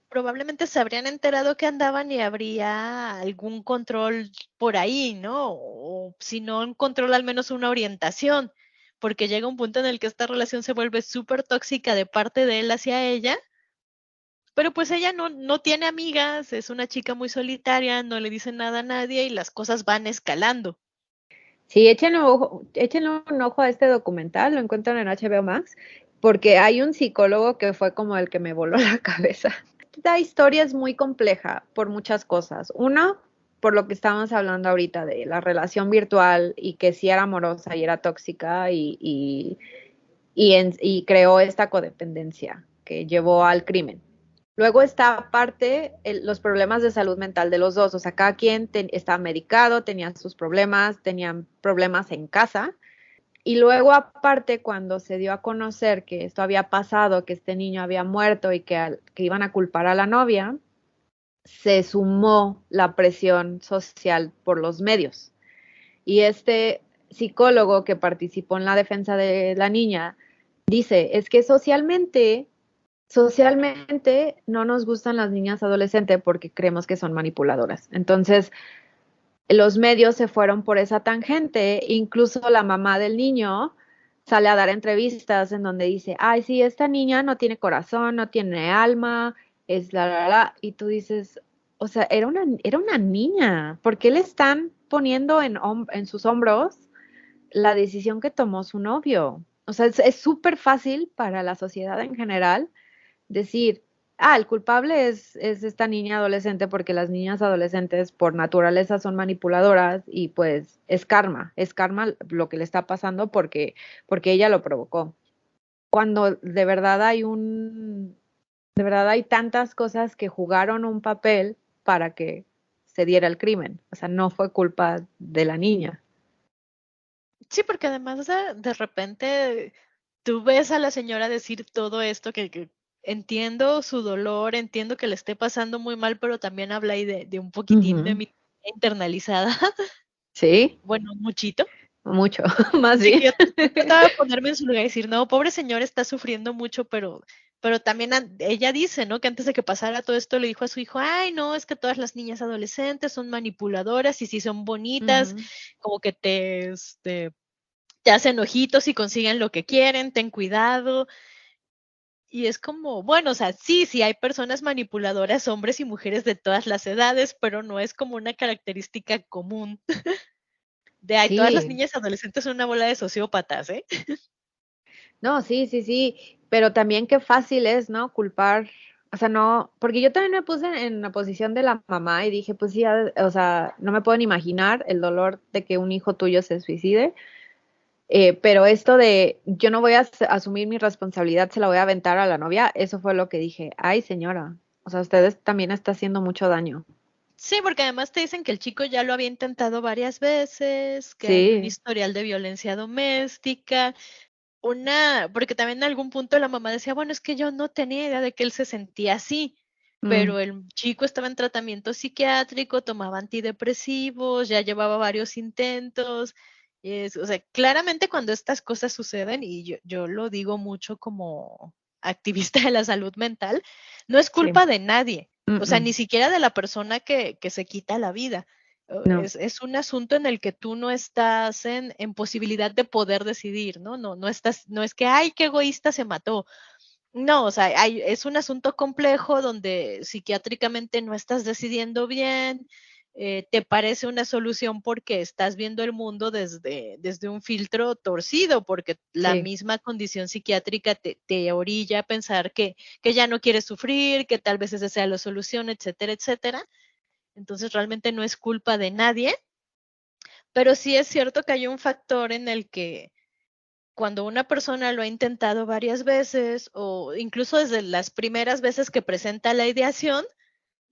probablemente se habrían enterado que andaban y habría algún control por ahí, ¿no? O si no un control, al menos una orientación, porque llega un punto en el que esta relación se vuelve súper tóxica de parte de él hacia ella, pero pues ella no tiene amigas, es una chica muy solitaria, no le dice nada a nadie y las cosas van escalando. Sí, échenle un ojo a este documental, lo encuentran en HBO Max, porque hay un psicólogo que fue como el que me voló la cabeza. Esta historia es muy compleja por muchas cosas. Uno, por lo que estábamos hablando ahorita de la relación virtual y que sí era amorosa y era tóxica y creó esta codependencia que llevó al crimen. Luego está aparte los problemas de salud mental de los dos, o sea, cada quien estaba medicado, tenían sus problemas, tenían problemas en casa. Y luego aparte, cuando se dio a conocer que esto había pasado, que este niño había muerto y que iban a culpar a la novia, se sumó la presión social por los medios. Y este psicólogo que participó en la defensa de la niña dice, es que socialmente no nos gustan las niñas adolescentes porque creemos que son manipuladoras. Entonces, los medios se fueron por esa tangente, incluso la mamá del niño sale a dar entrevistas en donde dice, ay, sí, esta niña no tiene corazón, no tiene alma, es la, y tú dices, o sea, era una niña, ¿por qué le están poniendo en sus hombros la decisión que tomó su novio? O sea, es súper fácil para la sociedad en general decir, el culpable es esta niña adolescente porque las niñas adolescentes por naturaleza son manipuladoras y pues es karma lo que le está pasando porque ella lo provocó. Cuando de verdad hay tantas cosas que jugaron un papel para que se diera el crimen. O sea, no fue culpa de la niña. Sí, porque además de repente tú ves a la señora decir todo esto que entiendo su dolor, entiendo que le esté pasando muy mal, pero también habla ahí de un poquitín de Ujú. mi internalizada, Sí, bueno, muchito. mucho, más Así bien. que yo trataba de ponerme en su lugar y decir, no, pobre señora está sufriendo mucho, pero también ella dice, ¿no? Que antes de que pasara todo esto le dijo a su hijo, ay, no, es que todas las niñas adolescentes son manipuladoras y si son bonitas, Ujú. como que te hacen ojitos y consiguen lo que quieren, ten cuidado. Y es como, bueno, o sea, sí hay personas manipuladoras, hombres y mujeres de todas las edades, pero no es como una característica común de, ay, todas las Sí, niñas adolescentes son una bola de sociópatas, ¿eh? no, sí, sí, sí, pero también qué fácil es, ¿no? Culpar, o sea, no, porque yo también me puse en la posición de la mamá y dije, pues sí, o sea, no me puedo ni imaginar el dolor de que un hijo tuyo se suicide, pero esto de yo no voy a asumir mi responsabilidad, se la voy a aventar a la novia, eso fue lo que dije, ay, señora, o sea, ustedes también está haciendo mucho daño. Sí, porque además te dicen que el chico ya lo había intentado varias veces, que hay un Sí. historial de violencia doméstica, porque también en algún punto la mamá decía, bueno, es que yo no tenía idea de que él se sentía así, Mm. pero el chico estaba en tratamiento psiquiátrico, tomaba antidepresivos, ya llevaba varios intentos, o sea, claramente cuando estas cosas suceden, y yo lo digo mucho como activista de la salud mental, no es Sí. culpa de nadie, o sea, Mm, ni siquiera de la persona que se quita la vida. no. Es un asunto en el que tú no estás en posibilidad de poder decidir, ¿no? No estás, no es que, ay, qué egoísta se mató. No, o sea, es un asunto complejo donde psiquiátricamente no estás decidiendo bien, te parece una solución porque estás viendo el mundo desde un filtro torcido, porque la Sí. misma condición psiquiátrica te orilla a pensar que ya no quieres sufrir, que tal vez esa sea la solución, etcétera, etcétera. Entonces realmente no es culpa de nadie, pero sí es cierto que hay un factor en el que cuando una persona lo ha intentado varias veces o incluso desde las primeras veces que presenta la ideación,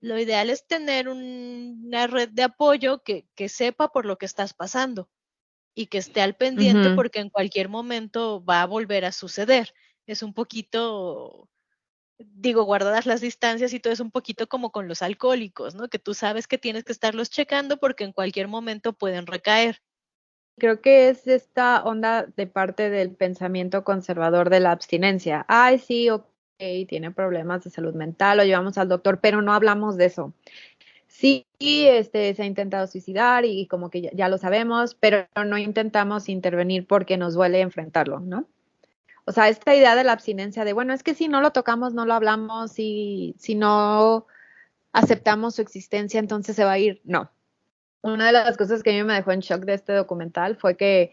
lo ideal es tener una red de apoyo que sepa por lo que estás pasando y que esté al pendiente Ujú. porque en cualquier momento va a volver a suceder. Es un poquito, digo, guardadas las distancias y todo es un poquito como con los alcohólicos, ¿no? Que tú sabes que tienes que estarlos checando porque en cualquier momento pueden recaer. Creo que es esta onda de parte del pensamiento conservador de la abstinencia. Ay, sí, ok, tiene problemas de salud mental, lo llevamos al doctor, pero no hablamos de eso. Sí, se ha intentado suicidar y como que ya lo sabemos, pero no intentamos intervenir porque nos duele enfrentarlo, ¿no? O sea, esta idea de la abstinencia de, bueno, es que si no lo tocamos, no lo hablamos, y si no aceptamos su existencia, entonces se va a ir. No. Una de las cosas que a mí me dejó en shock de este documental fue que,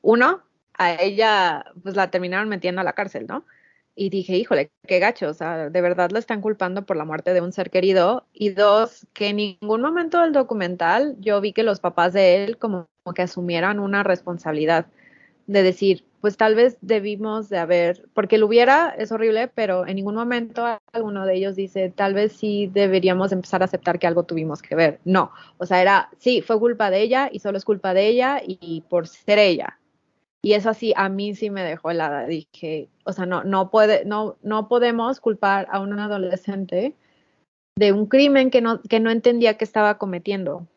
uno, a ella pues la terminaron metiendo a la cárcel, ¿no? Y dije, híjole, qué gacho, o sea, de verdad la están culpando por la muerte de un ser querido. Y dos, que en ningún momento del documental yo vi que los papás de él como que asumieran una responsabilidad de decir, pues tal vez debimos de haber, porque lo hubiera, es horrible, pero en ningún momento alguno de ellos dice, tal vez sí deberíamos empezar a aceptar que algo tuvimos que ver. No, o sea, era, sí, fue culpa de ella y solo es culpa de ella y por ser ella. Y eso así a mí sí me dejó helada. Dije, o sea, no podemos culpar a un adolescente de un crimen que no entendía que estaba cometiendo.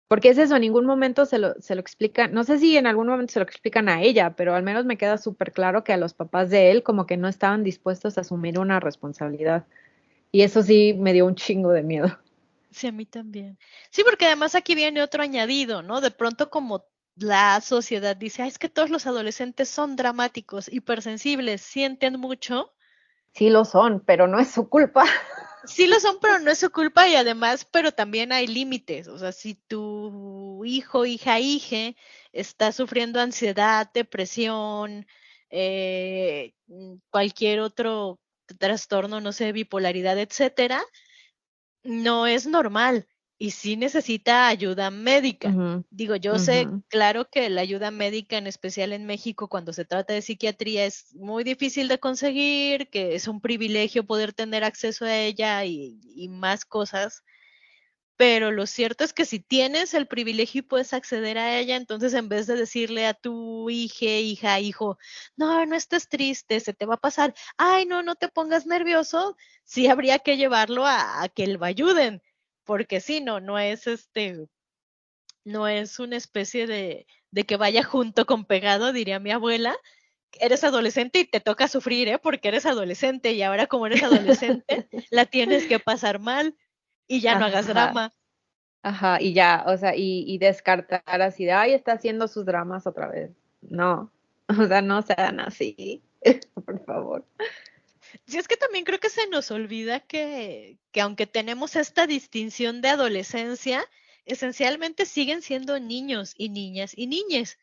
Porque es eso, en ningún momento se lo explican, no sé si en algún momento se lo explican a ella, pero al menos me queda súper claro que a los papás de él como que no estaban dispuestos a asumir una responsabilidad. Y eso sí me dio un chingo de miedo. Sí, a mí también. Sí, porque además aquí viene otro añadido, ¿no? De pronto como la sociedad dice, "Ah, es que todos los adolescentes son dramáticos, hipersensibles, sienten mucho". Sí lo son, pero no es su culpa. Sí lo son, pero no es su culpa y además, pero también hay límites. O sea, si tu hijo, hija, hije está sufriendo ansiedad, depresión, cualquier otro trastorno, no sé, bipolaridad, etcétera, no es normal y sí necesita ayuda médica. Ujú, Digo, yo sé, ujú. claro que la ayuda médica, en especial en México, cuando se trata de psiquiatría, es muy difícil de conseguir, que es un privilegio poder tener acceso a ella y más cosas, pero lo cierto es que si tienes el privilegio y puedes acceder a ella, entonces en vez de decirle a tu hija, hijo, no, no estés triste, se te va a pasar, ay, no, no te pongas nervioso, sí habría que llevarlo a que lo ayuden, porque sí, no, no es no es una especie de que vaya junto con pegado, diría mi abuela. Eres adolescente y te toca sufrir, ¿eh? Porque eres adolescente y ahora como eres adolescente, la tienes que pasar mal y ya no hagas Ajá, drama. ajá, y ya, o sea, y descartar así de, ay, está haciendo sus dramas otra vez. No, o sea, no sean así, por favor. Sí, es que también creo que se nos olvida que aunque tenemos esta distinción de adolescencia, esencialmente siguen siendo niños y niñas y niñes.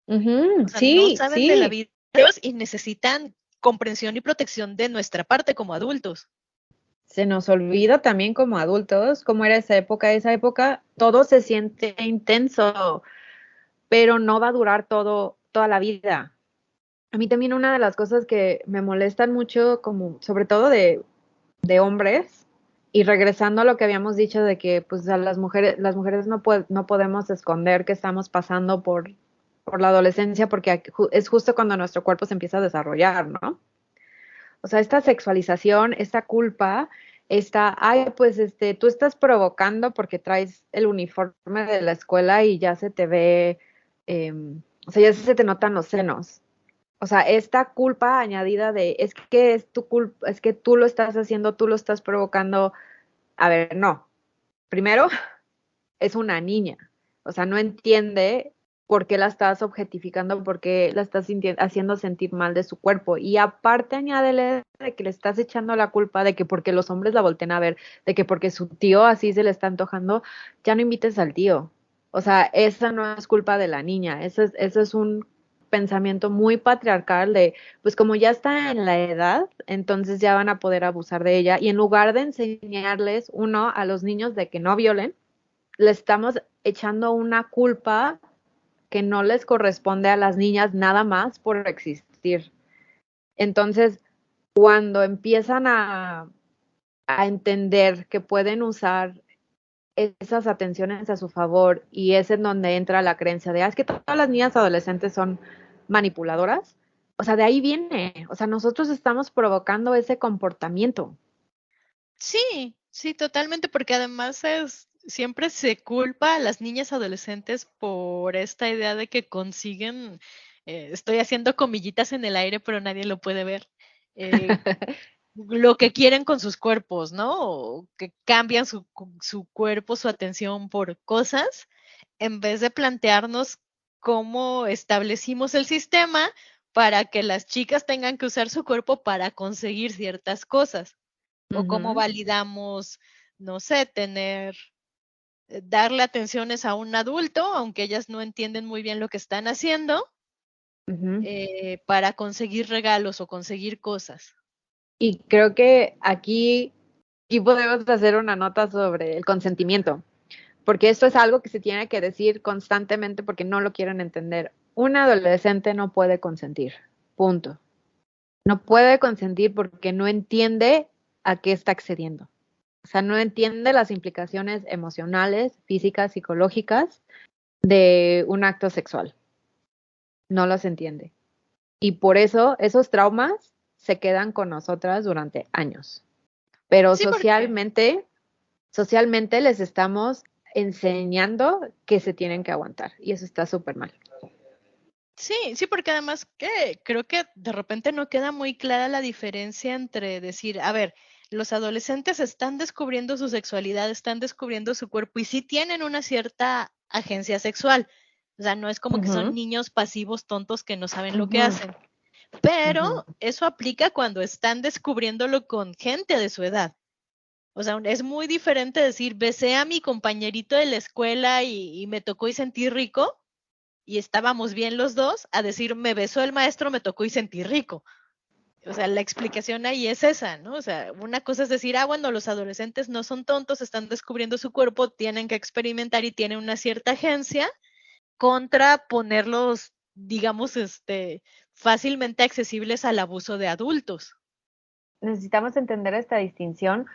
Ujú, O sea, no sí, saben de la sí. vida y necesitan comprensión y protección de nuestra parte como adultos. Se nos olvida también como adultos cómo era esa época. Esa época todo se siente intenso, pero no va a durar toda la vida. A mí también una de las cosas que me molestan mucho, como sobre todo de hombres, y regresando a lo que habíamos dicho de que pues a las mujeres no podemos esconder que estamos pasando por la adolescencia porque es justo cuando nuestro cuerpo se empieza a desarrollar, ¿no? O sea, esta sexualización, esta culpa, ay, pues tú estás provocando porque traes el uniforme de la escuela y ya se te ve, o sea, ya se te notan los senos. O sea, esta culpa añadida de, es que es tu culpa, es que tú lo estás haciendo, tú lo estás provocando. A ver, no. Primero, es una niña. O sea, no entiende por qué la estás objetificando, por qué la estás haciendo sentir mal de su cuerpo. Y aparte añádele de que le estás echando la culpa de que porque los hombres la volteen a ver, de que porque su tío así se le está antojando, ya no invites al tío. O sea, esa no es culpa de la niña, eso es un pensamiento muy patriarcal de, pues como ya está en la edad, entonces ya van a poder abusar de ella. Y en lugar de enseñarles, uno, a los niños de que no violen, le estamos echando una culpa que no les corresponde a las niñas nada más por existir. Entonces, cuando empiezan a entender que pueden usar esas atenciones a su favor y es en donde entra la creencia de, es que todas las niñas adolescentes son manipuladoras, o sea, de ahí viene, o sea, nosotros estamos provocando ese comportamiento. Sí, sí, totalmente, porque además siempre se culpa a las niñas adolescentes por esta idea de que consiguen, estoy haciendo comillitas en el aire, pero nadie lo puede ver, eh, lo que quieren con sus cuerpos, ¿no? O que cambian su cuerpo, su atención por cosas, en vez de plantearnos cómo establecimos el sistema para que las chicas tengan que usar su cuerpo para conseguir ciertas cosas. O cómo validamos, no sé, darle atenciones a un adulto, aunque ellas no entienden muy bien lo que están haciendo, para conseguir regalos o conseguir cosas. Y creo que aquí podemos hacer una nota sobre el consentimiento, porque esto es algo que se tiene que decir constantemente porque no lo quieren entender. Un adolescente no puede consentir, punto. No puede consentir porque no entiende a qué está accediendo. O sea, no entiende las implicaciones emocionales, físicas, psicológicas de un acto sexual. No los entiende. Y por eso esos traumas se quedan con nosotras durante años. Pero Sí, porque socialmente les estamos enseñando que se tienen que aguantar y eso está súper mal. sí, sí, porque además que creo que de repente no queda muy clara la diferencia entre decir, a ver, los adolescentes están descubriendo su sexualidad, están descubriendo su cuerpo y sí tienen una cierta agencia sexual. O sea, no es como que son niños pasivos tontos que no saben lo que hacen. Pero eso aplica cuando están descubriéndolo con gente de su edad. O sea, es muy diferente decir, besé a mi compañerito de la escuela y me tocó y sentí rico, y estábamos bien los dos, a decir, me besó el maestro, me tocó y sentí rico. O sea, la explicación ahí es esa, ¿no? O sea, una cosa es decir, bueno, los adolescentes no son tontos, están descubriendo su cuerpo, tienen que experimentar y tienen una cierta agencia, contra ponerlos, digamos, fácilmente accesibles al abuso de adultos. Necesitamos entender esta distinción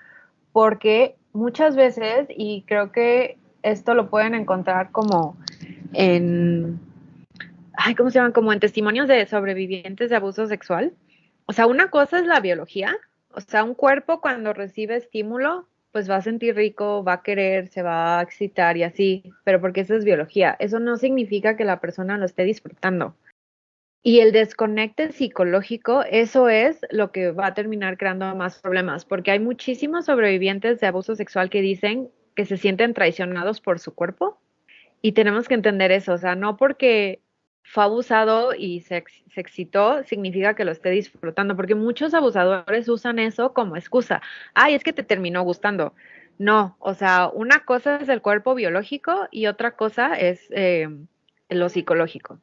porque muchas veces, y creo que esto lo pueden encontrar como en, ¿cómo se llaman? Como en testimonios de sobrevivientes de abuso sexual. O sea, una cosa es la biología, o sea, un cuerpo cuando recibe estímulo, pues va a sentir rico, va a querer, se va a excitar y así, pero porque eso es biología. Eso no significa que la persona lo esté disfrutando. Y el desconecte psicológico, eso es lo que va a terminar creando más problemas, porque hay muchísimos sobrevivientes de abuso sexual que dicen que se sienten traicionados por su cuerpo y tenemos que entender eso, o sea, no porque fue abusado y se excitó significa que lo esté disfrutando, porque muchos abusadores usan eso como excusa. Ay, es que te terminó gustando. No, o sea, una cosa es el cuerpo biológico y otra cosa es lo psicológico.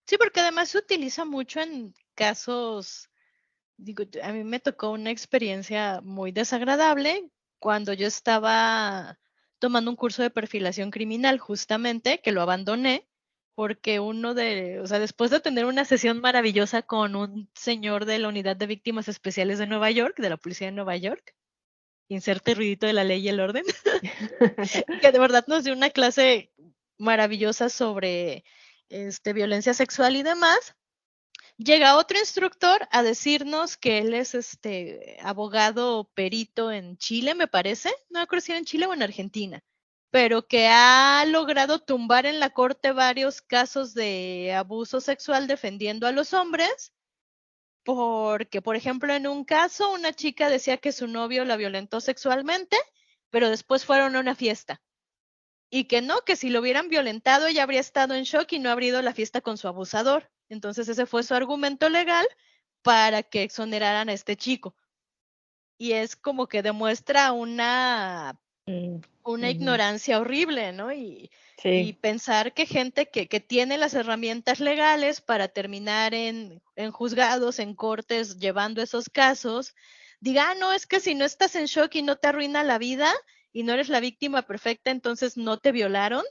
Sí, porque además se utiliza mucho en casos, digo, a mí me tocó una experiencia muy desagradable cuando yo estaba tomando un curso de perfilación criminal, justamente, que lo abandoné, porque o sea, después de tener una sesión maravillosa con un señor de la Unidad de Víctimas Especiales de Nueva York, de la Policía de Nueva York, inserte ruidito de la ley y el orden, que de verdad nos dio una clase maravillosa sobre violencia sexual y demás. Llega otro instructor a decirnos que él es abogado perito en Chile, me parece, no me acuerdo si era en Chile o en Argentina, pero que ha logrado tumbar en la corte varios casos de abuso sexual defendiendo a los hombres, porque, por ejemplo, en un caso una chica decía que su novio la violentó sexualmente, pero después fueron a una fiesta. y que no, que si lo hubieran violentado ella habría estado en shock y no habría ido a la fiesta con su abusador. Entonces ese fue su argumento legal para que exoneraran a este chico. Y es como que demuestra una ignorancia horrible, ¿no? Y pensar que gente que tiene las herramientas legales para terminar en juzgados, en cortes, llevando esos casos, diga, no, es que si no estás en shock y no te arruina la vida y no eres la víctima perfecta, entonces no te violaron.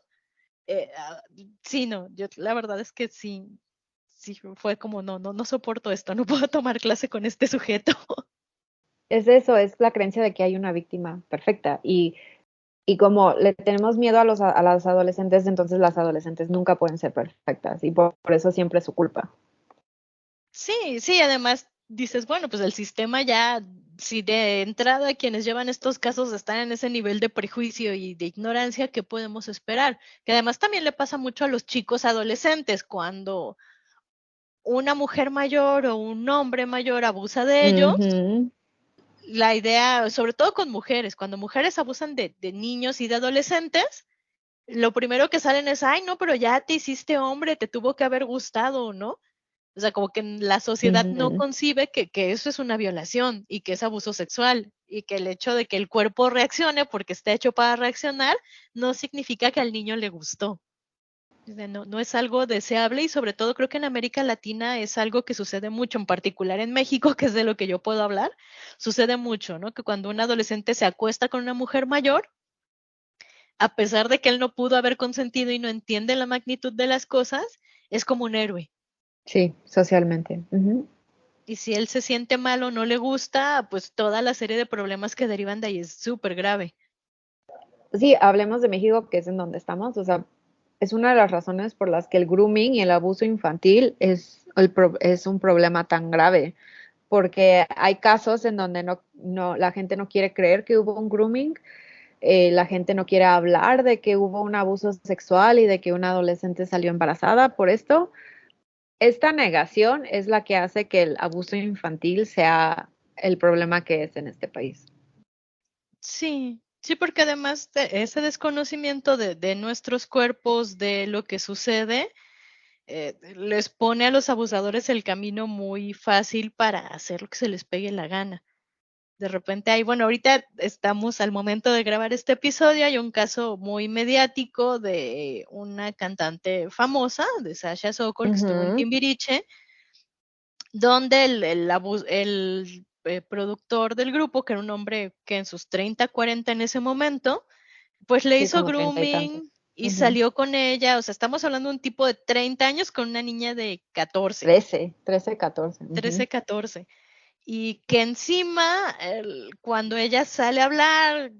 Sí, no, yo la verdad es que sí fue como, no soporto esto, no puedo tomar clase con este sujeto. Es eso, es la creencia de que hay una víctima perfecta y como le tenemos miedo a las adolescentes, entonces las adolescentes nunca pueden ser perfectas y por eso siempre es su culpa. Sí, además dices, bueno, pues el sistema ya, si de entrada quienes llevan estos casos están en ese nivel de prejuicio y de ignorancia, ¿qué podemos esperar? Que además también le pasa mucho a los chicos adolescentes cuando una mujer mayor o un hombre mayor abusa de ellos. La idea, sobre todo con mujeres, cuando mujeres abusan de niños y de adolescentes, lo primero que salen es, ay, no, pero ya te hiciste hombre, te tuvo que haber gustado, ¿no? O sea, como que la sociedad no concibe que eso es una violación y que es abuso sexual y que el hecho de que el cuerpo reaccione porque está hecho para reaccionar no significa que al niño le gustó. O sea, no es algo deseable y sobre todo creo que en América Latina es algo que sucede mucho, en particular en México, que es de lo que yo puedo hablar, sucede mucho, ¿no? Que cuando un adolescente se acuesta con una mujer mayor, a pesar de que él no pudo haber consentido y no entiende la magnitud de las cosas, es como un héroe. Sí, socialmente. Y si él se siente mal o no le gusta, pues toda la serie de problemas que derivan de ahí es súper grave. Sí, hablemos de México, que es en donde estamos. O sea, es una de las razones por las que el grooming y el abuso infantil es un problema tan grave, porque hay casos en donde la gente no quiere creer que hubo un grooming, la gente no quiere hablar de que hubo un abuso sexual y de que una adolescente salió embarazada por esto. Esta negación es la que hace que el abuso infantil sea el problema que es en este país. Sí, porque además de ese desconocimiento de nuestros cuerpos, de lo que sucede, les pone a los abusadores el camino muy fácil para hacer lo que se les pegue la gana. De repente hay, bueno, ahorita estamos al momento de grabar este episodio, hay un caso muy mediático de una cantante famosa, de Sasha Sokol, que estuvo en Timbiriche, donde el productor del grupo, que era un hombre que en sus 30, 40 en ese momento, pues le hizo Como 30 y tantos. grooming y salió con ella. O sea, estamos hablando de un tipo de 30 años con una niña de 14. 13, 14. 13, 14. Y que encima, cuando ella sale a hablar,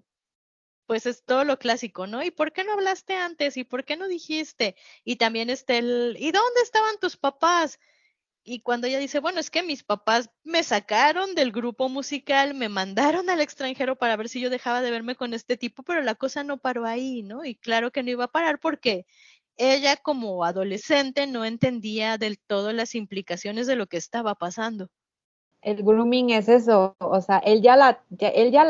pues es todo lo clásico, ¿no? ¿Y por qué no hablaste antes? ¿Y por qué no dijiste? Y también está ¿y dónde estaban tus papás? Y cuando ella dice, bueno, es que mis papás me sacaron del grupo musical, me mandaron al extranjero para ver si yo dejaba de verme con este tipo, pero la cosa no paró ahí, ¿no? Y claro que no iba a parar porque ella como adolescente no entendía del todo las implicaciones de lo que estaba pasando. El grooming es eso, o sea, él ya la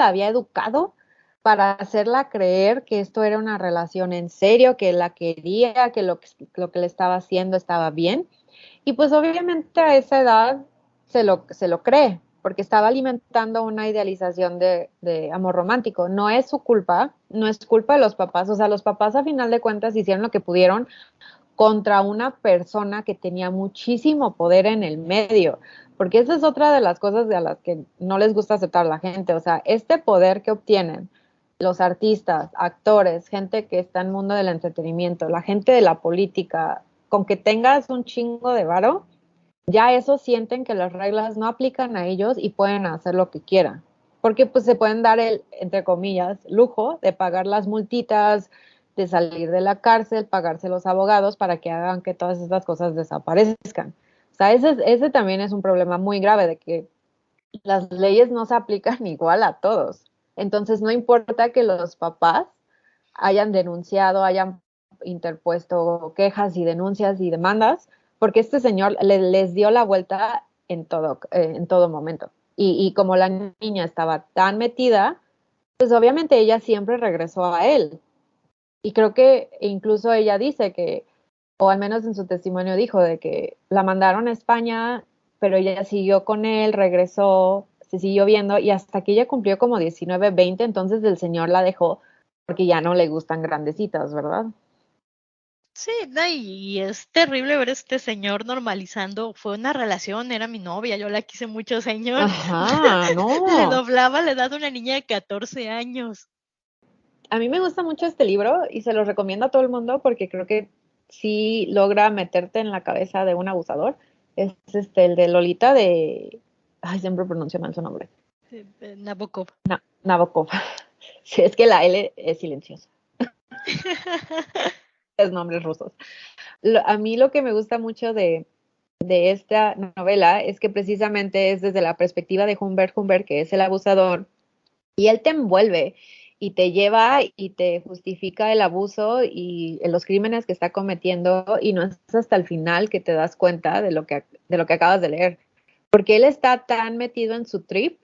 había educado para hacerla creer que esto era una relación en serio, que la quería, que lo que le estaba haciendo estaba bien. Y pues obviamente a esa edad se lo cree, porque estaba alimentando una idealización de amor romántico. No es su culpa, no es culpa de los papás, o sea, los papás a final de cuentas hicieron lo que pudieron contra una persona que tenía muchísimo poder en el medio, porque esa es otra de las cosas de las que no les gusta aceptar la gente, o sea, este poder que obtienen los artistas, actores, gente que está en el mundo del entretenimiento, la gente de la política, con que tengas un chingo de varo, ya eso sienten que las reglas no aplican a ellos y pueden hacer lo que quieran, porque pues se pueden dar el, entre comillas, lujo de pagar las multitas, de salir de la cárcel, pagarse los abogados para que hagan que todas estas cosas desaparezcan. O sea, ese también es un problema muy grave de que las leyes no se aplican igual a todos. Entonces, no importa que los papás hayan denunciado, hayan interpuesto quejas y denuncias y demandas, porque este señor les dio la vuelta en todo momento. Y como la niña estaba tan metida, pues obviamente ella siempre regresó a él. Y creo que incluso ella dice que, o al menos en su testimonio dijo, de que la mandaron a España, pero ella siguió con él, regresó, se siguió viendo y hasta que ella cumplió como 19, 20, entonces el señor la dejó porque ya no le gustan grandecitas, ¿verdad? Sí, no, y es terrible ver a este señor normalizando. Fue una relación, era mi novia, yo la quise mucho, señor. Ajá, Le no. doblaba la edad de una niña de 14 años. A mí me gusta mucho este libro y se lo recomiendo a todo el mundo porque creo que sí logra meterte en la cabeza de un abusador. Es el de Lolita de... Ay, siempre pronuncio mal su nombre. Nabokov. Nabokov. Sí, es que la L es silenciosa. Es nombres rusos. A mí lo que me gusta mucho de esta novela es que precisamente es desde la perspectiva de Humbert Humbert, que es el abusador, y él te envuelve y te lleva y te justifica el abuso y los crímenes que está cometiendo y no es hasta el final que te das cuenta de lo que acabas de leer, porque él está tan metido en su trip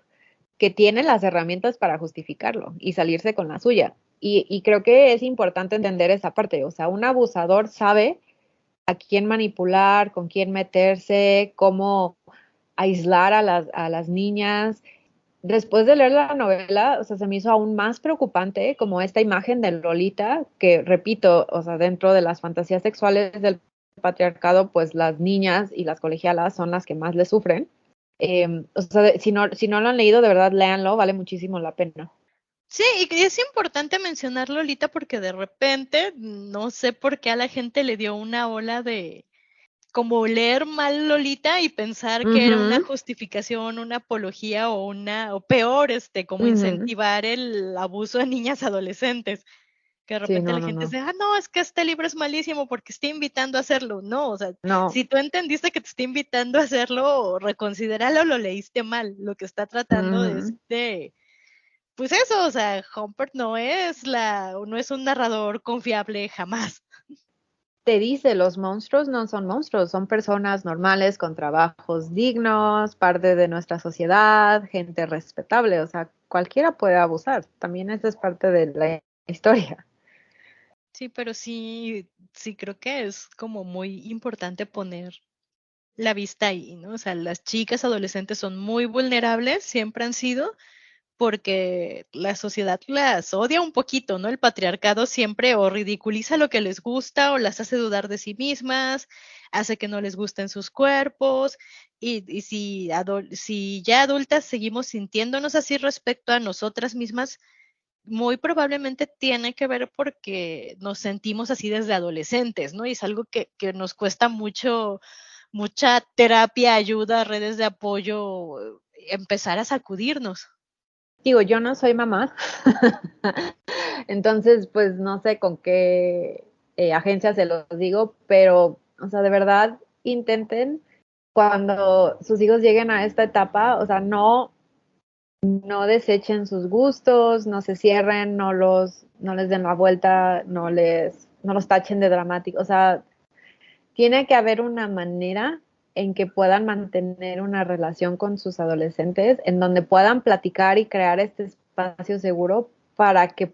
que tiene las herramientas para justificarlo y salirse con la suya. Y creo que es importante entender esa parte, o sea, un abusador sabe a quién manipular, con quién meterse, cómo aislar a las niñas. Después de leer la novela, o sea, se me hizo aún más preocupante como esta imagen de Lolita, que repito, o sea, dentro de las fantasías sexuales del patriarcado, pues las niñas y las colegialas son las que más le sufren. O sea, si no lo han leído, de verdad, léanlo, vale muchísimo la pena. Sí, y es importante mencionar Lolita porque de repente, no sé por qué a la gente le dio una ola de como leer mal Lolita y pensar que era una Ujú, justificación, una apología o peor, como ujú. incentivar el abuso de niñas adolescentes. Que de Sí, repente no, la no, gente no. dice, no, es que este libro es malísimo porque está invitando a hacerlo. No, o sea, No. si tú entendiste que te está invitando a hacerlo, reconsidéralo, lo leíste mal. Lo que está tratando es Ujú. de, pues eso, o sea, Humpert no es un narrador confiable jamás. Te dice, los monstruos no son monstruos, son personas normales con trabajos dignos, parte de nuestra sociedad, gente respetable, o sea, cualquiera puede abusar, también eso es parte de la historia. Sí, pero sí creo que es como muy importante poner la vista ahí, ¿no? O sea, las chicas adolescentes son muy vulnerables, siempre han sido, porque la sociedad las odia un poquito, ¿no? El patriarcado siempre o ridiculiza lo que les gusta o las hace dudar de sí mismas, hace que no les gusten sus cuerpos y si ya adultas seguimos sintiéndonos así respecto a nosotras mismas, muy probablemente tiene que ver porque nos sentimos así desde adolescentes, ¿no? Y es algo que nos cuesta mucho, mucha terapia, ayuda, redes de apoyo, empezar a sacudirnos. Digo, yo no soy mamá, entonces pues no sé con qué agencia se los digo, pero, o sea, de verdad intenten cuando sus hijos lleguen a esta etapa, o sea, no desechen sus gustos, no se cierren, no les den la vuelta, no los tachen de dramático. O sea, tiene que haber una manera en que puedan mantener una relación con sus adolescentes, en donde puedan platicar y crear este espacio seguro para que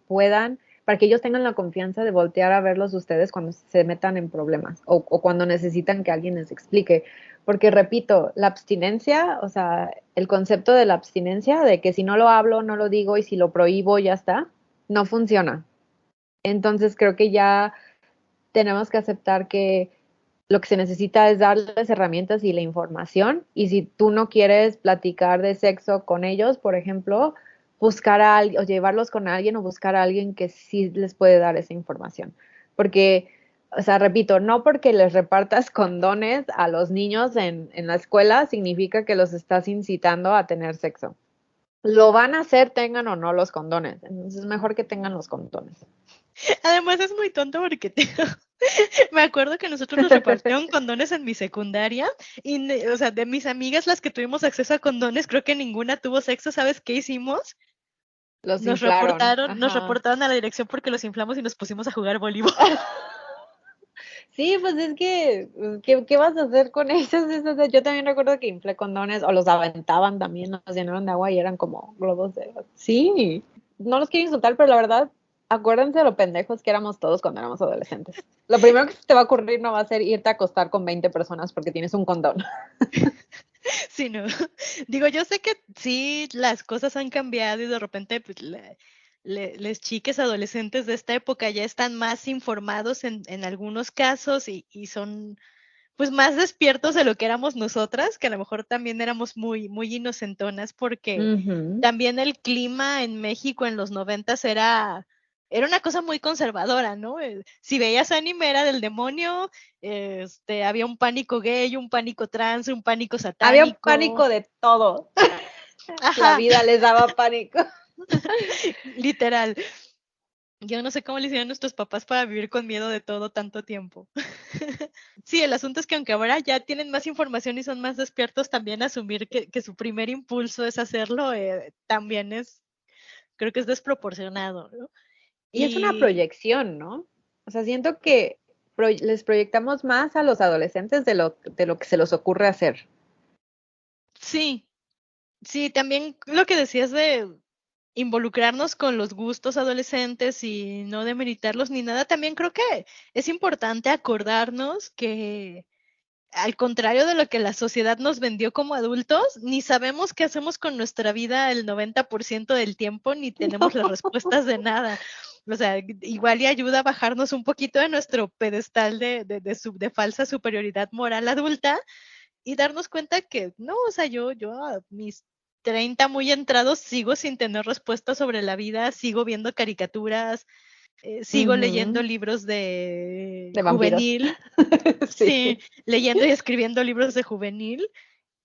ellos tengan la confianza de voltear a verlos ustedes cuando se metan en problemas o cuando necesitan que alguien les explique. Porque repito, la abstinencia, o sea, el concepto de la abstinencia, de que si no lo hablo, no lo digo y si lo prohíbo, ya está, no funciona. Entonces creo que ya tenemos que aceptar que lo que se necesita es darles herramientas y la información. Y si tú no quieres platicar de sexo con ellos, por ejemplo, buscar a alguien o llevarlos con alguien o buscar a alguien que sí les puede dar esa información. Porque, o sea, repito, no porque les repartas condones a los niños en la escuela significa que los estás incitando a tener sexo. Lo van a hacer, tengan o no los condones. Entonces es mejor que tengan los condones. Además es muy tonto porque me acuerdo que nosotros nos repartieron condones en mi secundaria y, o sea, de mis amigas las que tuvimos acceso a condones, creo que ninguna tuvo sexo. ¿Sabes qué hicimos? Los inflaron. Nos Ajá. reportaron a la dirección porque los inflamos y nos pusimos a jugar voleibol. Sí, pues es que, ¿qué vas a hacer con esos? Yo también recuerdo que inflé condones o los aventaban también, los llenaron de agua y eran como globos de... Sí, no los quiero insultar, pero la verdad, acuérdense de lo pendejos que éramos todos cuando éramos adolescentes. Lo primero que se te va a ocurrir no va a ser irte a acostar con 20 personas porque tienes un condón. Sí, no. Digo, yo sé que sí, las cosas han cambiado y de repente pues, les chiques adolescentes de esta época ya están más informados en algunos casos y son pues más despiertos de lo que éramos nosotras, que a lo mejor también éramos muy, muy inocentonas porque Ujú. también el clima en México en los 90s era una cosa muy conservadora, ¿no? Si veías anime era del demonio, había un pánico gay, un pánico trans, un pánico Había satánico. pánico de todo. La Ajá, vida les daba pánico. literal. Yo no sé cómo le hicieron nuestros papás para vivir con miedo de todo tanto tiempo. Sí, el asunto es que aunque ahora ya tienen más información y son más despiertos, también asumir que su primer impulso es hacerlo, también creo que es desproporcionado, ¿no? Y es una Y proyección, ¿no? O sea, siento que les proyectamos más a los adolescentes de lo que se les ocurre hacer. sí, sí, también lo que decías de involucrarnos con los gustos adolescentes y no demeritarlos ni nada, también creo que es importante acordarnos que al contrario de lo que la sociedad nos vendió como adultos, ni sabemos qué hacemos con nuestra vida el 90% del tiempo, ni tenemos las respuestas de nada. O sea, igual y ayuda a bajarnos un poquito de nuestro pedestal de falsa superioridad moral adulta y darnos cuenta que no, o sea, yo a mis 30 muy entrados sigo sin tener respuestas sobre la vida, sigo viendo caricaturas, sigo leyendo Ujú. libros de De vampiros. juvenil, Sí. sí, leyendo y escribiendo libros de juvenil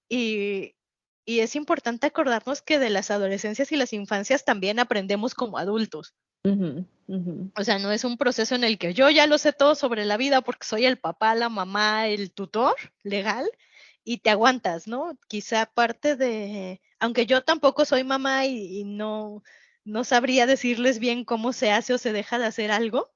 y, y es importante acordarnos que de las adolescencias y las infancias también aprendemos como adultos. Ujú, ujú. O sea, no es un proceso en el que yo ya lo sé todo sobre la vida porque soy el papá, la mamá, el tutor legal y te aguantas, ¿no? Quizá parte de, aunque yo tampoco soy mamá y no sabría decirles bien cómo se hace o se deja de hacer algo,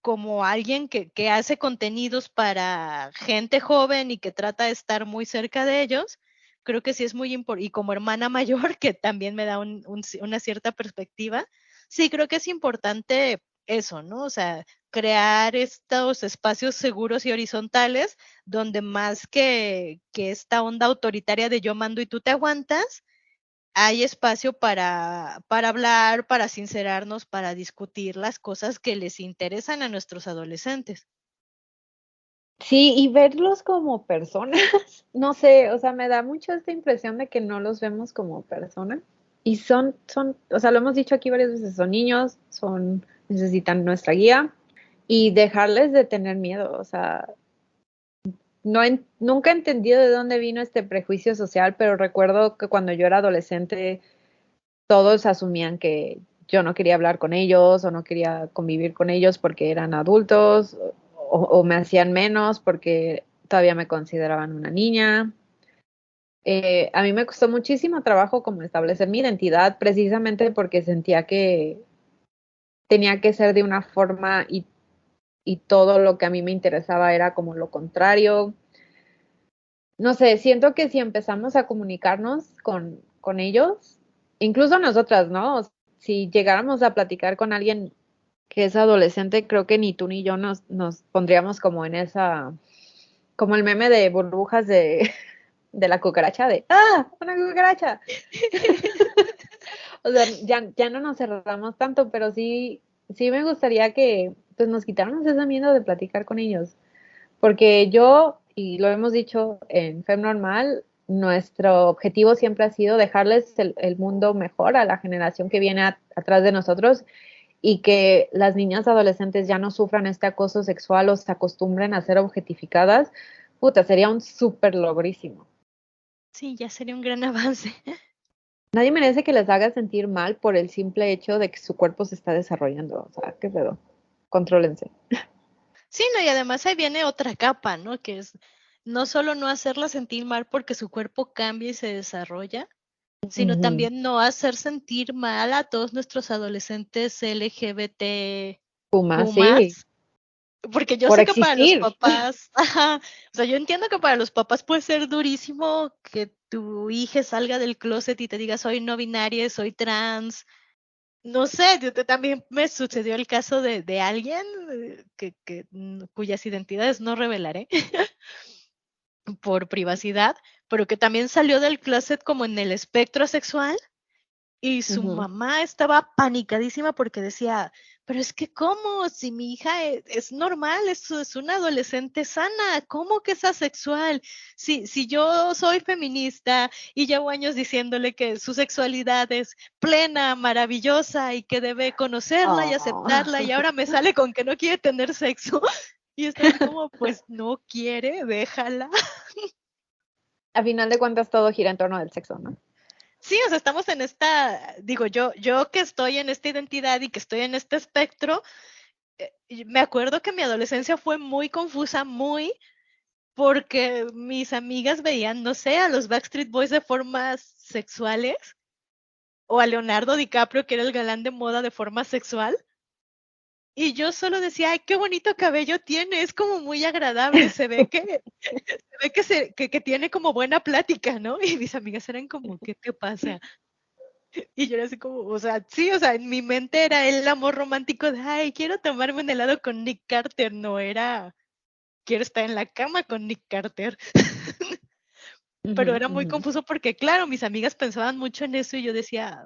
como alguien que hace contenidos para gente joven y que trata de estar muy cerca de ellos, creo que sí es muy importante, y como hermana mayor, que también me da una cierta perspectiva, sí creo que es importante eso, ¿no? O sea, crear estos espacios seguros y horizontales donde más que esta onda autoritaria de yo mando y tú te aguantas, hay espacio para hablar, para sincerarnos, para discutir las cosas que les interesan a nuestros adolescentes. Sí, y verlos como personas, no sé, o sea, me da mucho esta impresión de que no los vemos como personas. Y o sea, lo hemos dicho aquí varias veces, son niños, necesitan nuestra guía y dejarles de tener miedo. O sea, nunca he entendido de dónde vino este prejuicio social, pero recuerdo que cuando yo era adolescente, todos asumían que yo no quería hablar con ellos o no quería convivir con ellos porque eran adultos o me hacían menos porque todavía me consideraban una niña. A mí me costó muchísimo trabajo como establecer mi identidad precisamente porque sentía que tenía que ser de una forma y todo lo que a mí me interesaba era como lo contrario. No sé, siento que si empezamos a comunicarnos con ellos, incluso nosotras, ¿no? Si llegáramos a platicar con alguien que es adolescente, creo que ni tú ni yo nos pondríamos como en como el meme de burbujas de la cucaracha, ¡ah! ¡Una cucaracha! O sea, ya no nos cerramos tanto, pero sí me gustaría que pues nos quitáramos ese miedo de platicar con ellos. Porque yo, y lo hemos dicho en FEM Normal, nuestro objetivo siempre ha sido dejarles el mundo mejor a la generación que viene atrás de nosotros y que las niñas adolescentes ya no sufran este acoso sexual o se acostumbren a ser objetificadas. Puta, sería un súper logrísimo. Sí, ya sería un gran avance. Nadie merece que les haga sentir mal por el simple hecho de que su cuerpo se está desarrollando. O sea, qué pedo. Contrólense. Sí, no, y además ahí viene otra capa, ¿no? Que es no solo no hacerla sentir mal porque su cuerpo cambia y se desarrolla, sino Ujú. también no hacer sentir mal a todos nuestros adolescentes Puma, LGBTQ+, sí, porque yo por sé que para los existir. papás, ajá, o sea, yo entiendo que para los papás puede ser durísimo que tu hija salga del closet y te diga soy no binaria, soy trans, no sé, también me sucedió el caso de alguien cuyas identidades no revelaré por privacidad, pero que también salió del closet como en el espectro sexual. Y su mamá estaba panicadísima porque decía, pero es que ¿cómo? Si mi hija es normal, es una adolescente sana, ¿cómo que es asexual? Si yo soy feminista y llevo años diciéndole que su sexualidad es plena, maravillosa y que debe conocerla y aceptarla y ahora me sale con que no quiere tener sexo. Y está así como, pues no quiere, déjala. A final de cuentas todo gira en torno del sexo, ¿no? Sí, o sea, estamos en esta, digo, yo que estoy en esta identidad y que estoy en este espectro, me acuerdo que mi adolescencia fue muy confusa, porque mis amigas veían, no sé, a los Backstreet Boys de formas sexuales, o a Leonardo DiCaprio, que era el galán de moda de forma sexual, y yo solo decía, ay, qué bonito cabello tiene, es como muy agradable, se ve que tiene como buena plática, ¿no? Y mis amigas eran como, ¿qué te pasa? Y yo era así como, o sea, sí, o sea, en mi mente era el amor romántico de, ay, quiero tomarme un helado con Nick Carter, no era, quiero estar en la cama con Nick Carter. Pero era muy confuso porque, claro, mis amigas pensaban mucho en eso y yo decía,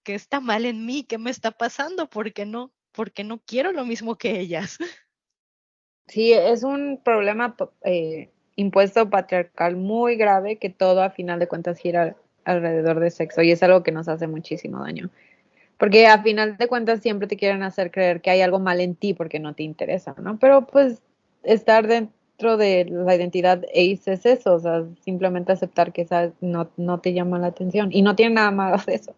¿qué está mal en mí? ¿Qué me está pasando? ¿Por qué no? Porque no quiero lo mismo que ellas. Sí, es un problema impuesto patriarcal muy grave que todo a final de cuentas gira alrededor de sexo y es algo que nos hace muchísimo daño. Porque a final de cuentas siempre te quieren hacer creer que hay algo mal en ti porque no te interesa, ¿no? Pero pues estar dentro de la identidad ace es eso, o sea, simplemente aceptar que esa no te llama la atención y no tiene nada malo de eso.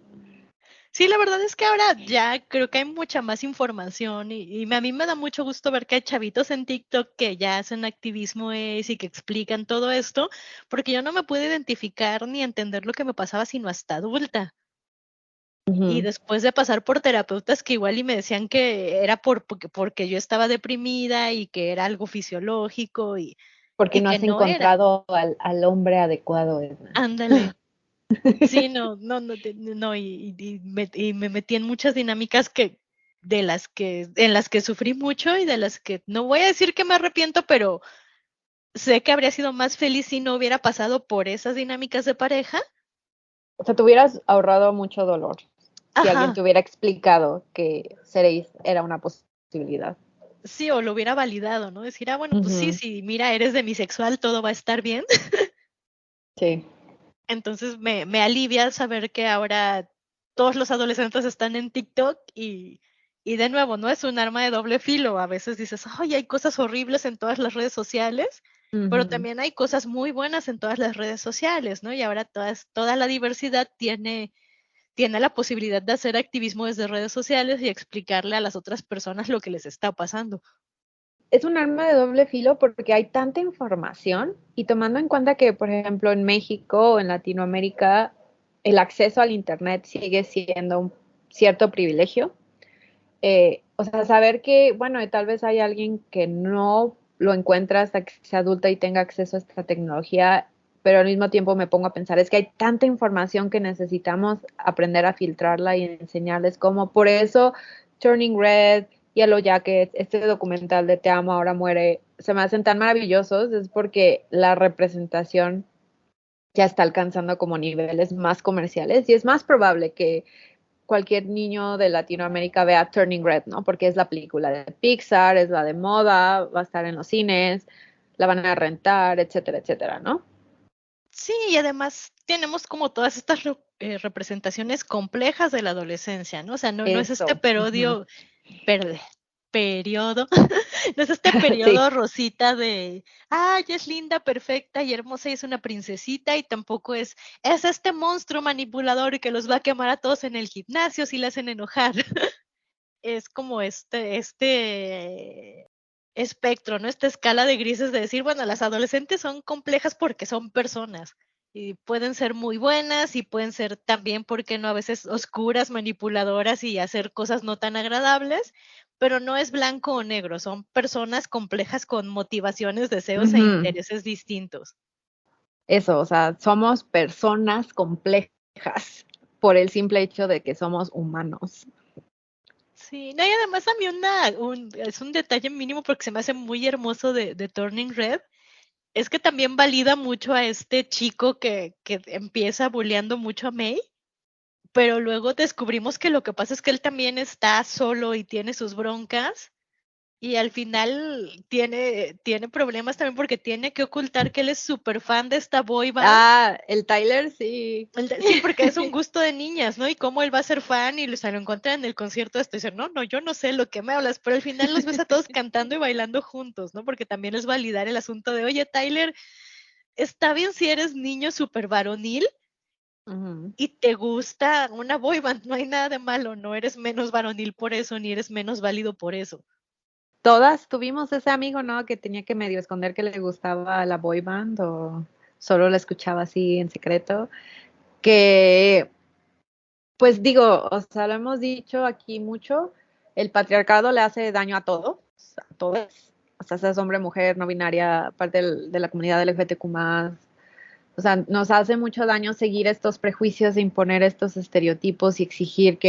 Sí, la verdad es que ahora ya creo que hay mucha más información y a mí me da mucho gusto ver que hay chavitos en TikTok que ya hacen activismo y que explican todo esto, porque yo no me pude identificar ni entender lo que me pasaba sino hasta adulta. Y después de pasar por terapeutas que igual y me decían que era porque yo estaba deprimida y que era algo fisiológico Porque y no que has no era. encontrado al hombre adecuado, Edna. Ándale. Sí, no, y me metí en muchas dinámicas en las que sufrí mucho y de las que no voy a decir que me arrepiento, pero sé que habría sido más feliz si no hubiera pasado por esas dinámicas de pareja. O sea, te hubieras ahorrado mucho dolor si alguien te Ajá, hubiera explicado que ser ace era una posibilidad. sí, o lo hubiera validado, ¿no? Decir, bueno, pues sí, Ujú, sí, mira, eres demisexual, todo va a estar bien. sí. Entonces me alivia saber que ahora todos los adolescentes están en TikTok y de nuevo, no es un arma de doble filo. A veces dices, ay, hay cosas horribles en todas las redes sociales, pero Ujú. también hay cosas muy buenas en todas las redes sociales, ¿no? Y ahora toda la diversidad tiene la posibilidad de hacer activismo desde redes sociales y explicarle a las otras personas lo que les está pasando. Es un arma de doble filo porque hay tanta información y tomando en cuenta que, por ejemplo, en México o en Latinoamérica, el acceso al Internet sigue siendo un cierto privilegio. O sea, saber que, bueno, tal vez hay alguien que no lo encuentra hasta que sea adulta y tenga acceso a esta tecnología, pero al mismo tiempo me pongo a pensar, es que hay tanta información que necesitamos aprender a filtrarla y enseñarles cómo. Por eso, Turning Red, Yellow Jacket, este documental de Te amo, ahora muere, se me hacen tan maravillosos, es porque la representación ya está alcanzando como niveles más comerciales y es más probable que cualquier niño de Latinoamérica vea Turning Red, ¿no? Porque es la película de Pixar, es la de moda, va a estar en los cines, la van a rentar, etcétera, etcétera, ¿no? Sí, y además tenemos como todas estas representaciones complejas de la adolescencia, ¿no? O sea, no es este Eso. Ujú. perde- periodo, no es este Sí. periodo rosita de, ay, es linda, perfecta y hermosa y es una princesita y tampoco es este monstruo manipulador que los va a quemar a todos en el gimnasio si le hacen enojar. Es como este espectro, ¿no? Esta escala de grises de decir, bueno, las adolescentes son complejas porque son personas y pueden ser muy buenas y pueden ser también, ¿por qué no? A veces oscuras, manipuladoras y hacer cosas no tan agradables, pero no es blanco o negro, son personas complejas con motivaciones, deseos e Ujú. intereses distintos. Eso, o sea, somos personas complejas por el simple hecho de que somos humanos. Sí, no, y además a mí es un detalle mínimo porque se me hace muy hermoso de Turning Red, es que también valida mucho a este chico que empieza bulleando mucho a May, pero luego descubrimos que lo que pasa es que él también está solo y tiene sus broncas, y al final tiene problemas también porque tiene que ocultar que él es súper fan de esta boy band. Ah, el Tyler, sí. Sí, porque es un gusto de niñas, ¿no? Y cómo él va a ser fan y se lo encuentra en el concierto esto y dice, no, yo no sé lo que me hablas, pero al final los ves a todos cantando y bailando juntos, ¿no? Porque también es validar el asunto de, oye, Tyler, está bien si eres niño súper varonil Ujú. y te gusta una boy band, no hay nada de malo, no eres menos varonil por eso, ni eres menos válido por eso. Todas tuvimos ese amigo, ¿no? Que tenía que medio esconder que le gustaba la boy band o solo la escuchaba así en secreto. Que, pues digo, o sea, lo hemos dicho aquí mucho, el patriarcado le hace daño a todos, a todos. O sea, seas hombre, mujer, no binaria, parte de la comunidad LGBTQ+. O sea, nos hace mucho daño seguir estos prejuicios, e imponer estos estereotipos y exigir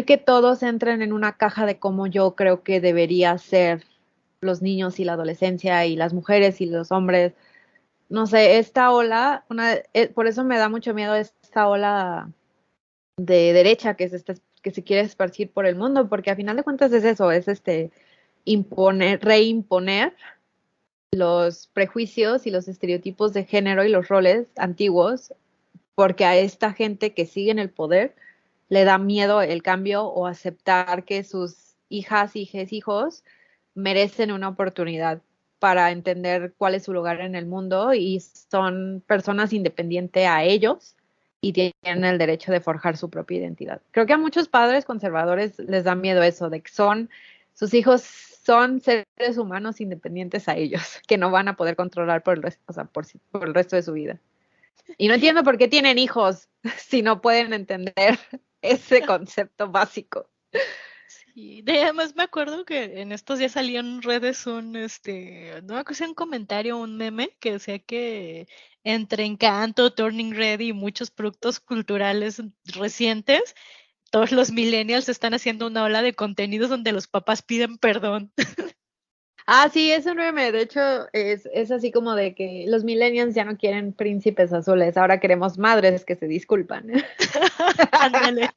que todos entren en una caja de cómo yo creo que debería ser los niños y la adolescencia y las mujeres y los hombres. No sé, esta ola, por eso me da mucho miedo esta ola de derecha que se quiere esparcir por el mundo, porque a final de cuentas es eso, es reimponer los prejuicios y los estereotipos de género y los roles antiguos, porque a esta gente que sigue en el poder le da miedo el cambio o aceptar que sus hijas, hijes, hijos merecen una oportunidad para entender cuál es su lugar en el mundo y son personas independientes a ellos y tienen el derecho de forjar su propia identidad. Creo que a muchos padres conservadores les da miedo eso, de que sus hijos son seres humanos independientes a ellos, que no van a poder controlar por el resto, o sea, por el resto de su vida. Y no entiendo por qué tienen hijos si no pueden entender ese concepto básico. Sí, además me acuerdo que en estos días salía en redes no me acuerdo si era un comentario o un meme que decía que entre Encanto, Turning Red y muchos productos culturales recientes, todos los millennials están haciendo una ola de contenidos donde los papás piden perdón. Ah, sí, es un meme. De hecho, es así como de que los millennials ya no quieren príncipes azules, ahora queremos madres que se disculpan. Ándale.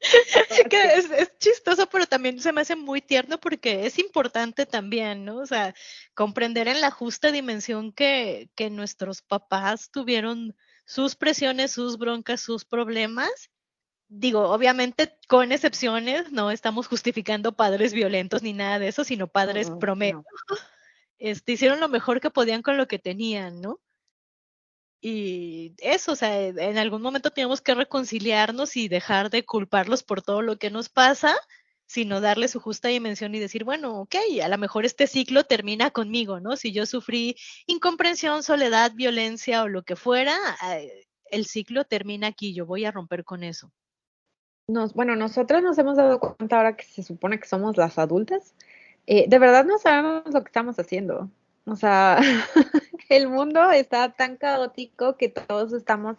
Que es chistoso, pero también se me hace muy tierno porque es importante también, ¿no? O sea, comprender en la justa dimensión que nuestros papás tuvieron sus presiones, sus broncas, sus problemas. Digo, obviamente con excepciones, no estamos justificando padres violentos ni nada de eso, sino padres promedio. No. Hicieron lo mejor que podían con lo que tenían, ¿no? Y eso, o sea, en algún momento tenemos que reconciliarnos y dejar de culparlos por todo lo que nos pasa, sino darle su justa dimensión y decir, bueno, ok, a lo mejor este ciclo termina conmigo, ¿no? Si yo sufrí incomprensión, soledad, violencia o lo que fuera, el ciclo termina aquí, yo voy a romper con eso. Bueno, nosotros nos hemos dado cuenta ahora que se supone que somos las adultas, de verdad no sabemos lo que estamos haciendo. O sea, el mundo está tan caótico que todos estamos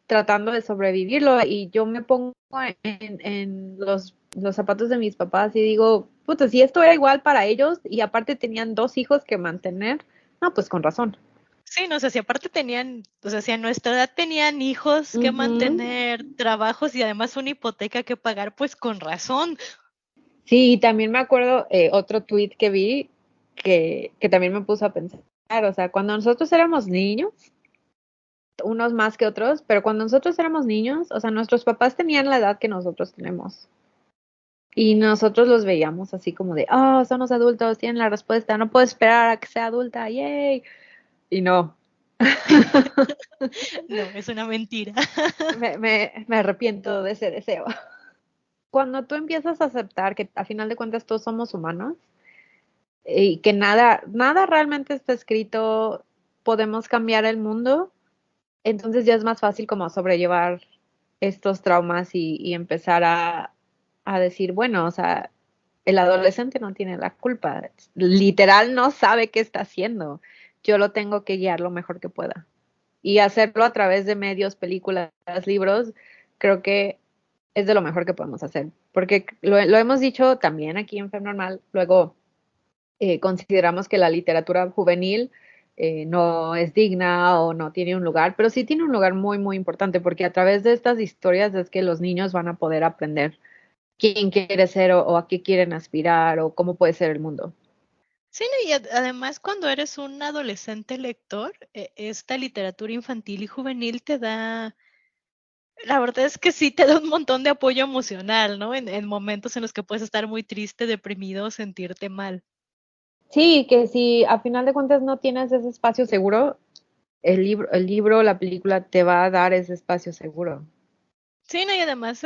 tratando de sobrevivirlo y yo me pongo en los zapatos de mis papás y digo, puta, si esto era igual para ellos y aparte tenían 2 hijos que mantener, no, pues con razón. Sí, no sé, si aparte tenían, o sea, si a nuestra edad tenían hijos que Ujú. mantener, trabajos y además una hipoteca que pagar, pues con razón. Sí, y también me acuerdo otro tweet que vi que también me puso a pensar, o sea, cuando nosotros éramos niños, unos más que otros, pero cuando nosotros éramos niños, o sea, nuestros papás tenían la edad que nosotros tenemos. Y nosotros los veíamos así como de, oh, son los adultos, tienen la respuesta, no puedo esperar a que sea adulta, yay. Y no, No, es una mentira. me arrepiento de ese deseo. Cuando tú empiezas a aceptar que a final de cuentas todos somos humanos y que nada realmente está escrito, podemos cambiar el mundo, entonces ya es más fácil como sobrellevar estos traumas y empezar a decir, bueno, o sea, el adolescente no tiene la culpa, literal no sabe qué está haciendo, yo lo tengo que guiar lo mejor que pueda. Y hacerlo a través de medios, películas, libros, creo que es de lo mejor que podemos hacer, porque lo hemos dicho también aquí en FemNormal, luego consideramos que la literatura juvenil no es digna o no tiene un lugar, pero sí tiene un lugar muy, muy importante, porque a través de estas historias es que los niños van a poder aprender quién quiere ser o a qué quieren aspirar o cómo puede ser el mundo. Sí, no, y además cuando eres un adolescente lector, esta literatura infantil y juvenil te da, la verdad es que sí te da un montón de apoyo emocional, ¿no? En momentos en los que puedes estar muy triste, deprimido, sentirte mal. Sí, que si a final de cuentas no tienes ese espacio seguro, el libro, la película te va a dar ese espacio seguro. Sí, no, y además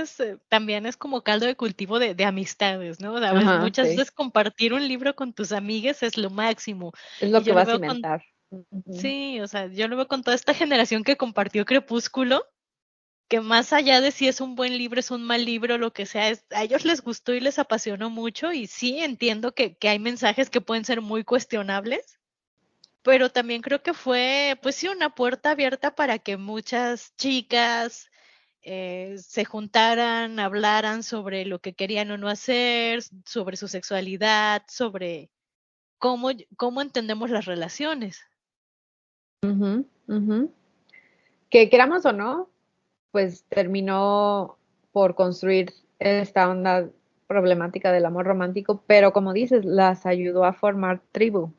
también es como caldo de cultivo de amistades, ¿no? Sabes, Ajá, muchas sí. veces compartir un libro con tus amigas es lo máximo. Es Y lo que yo lo va a veo con, cimentar. Ujú. sí, o sea, yo lo veo con toda esta generación que compartió Crepúsculo, que más allá de si es un buen libro, es un mal libro, lo que sea, a ellos les gustó y les apasionó mucho, y sí entiendo que hay mensajes que pueden ser muy cuestionables, pero también creo que fue, pues sí, una puerta abierta para que muchas chicas se juntaran, hablaran sobre lo que querían o no hacer, sobre su sexualidad, sobre cómo entendemos las relaciones. Ujú, ujú. Que queramos o no, pues terminó por construir esta onda problemática del amor romántico, pero como dices, las ayudó a formar tribu.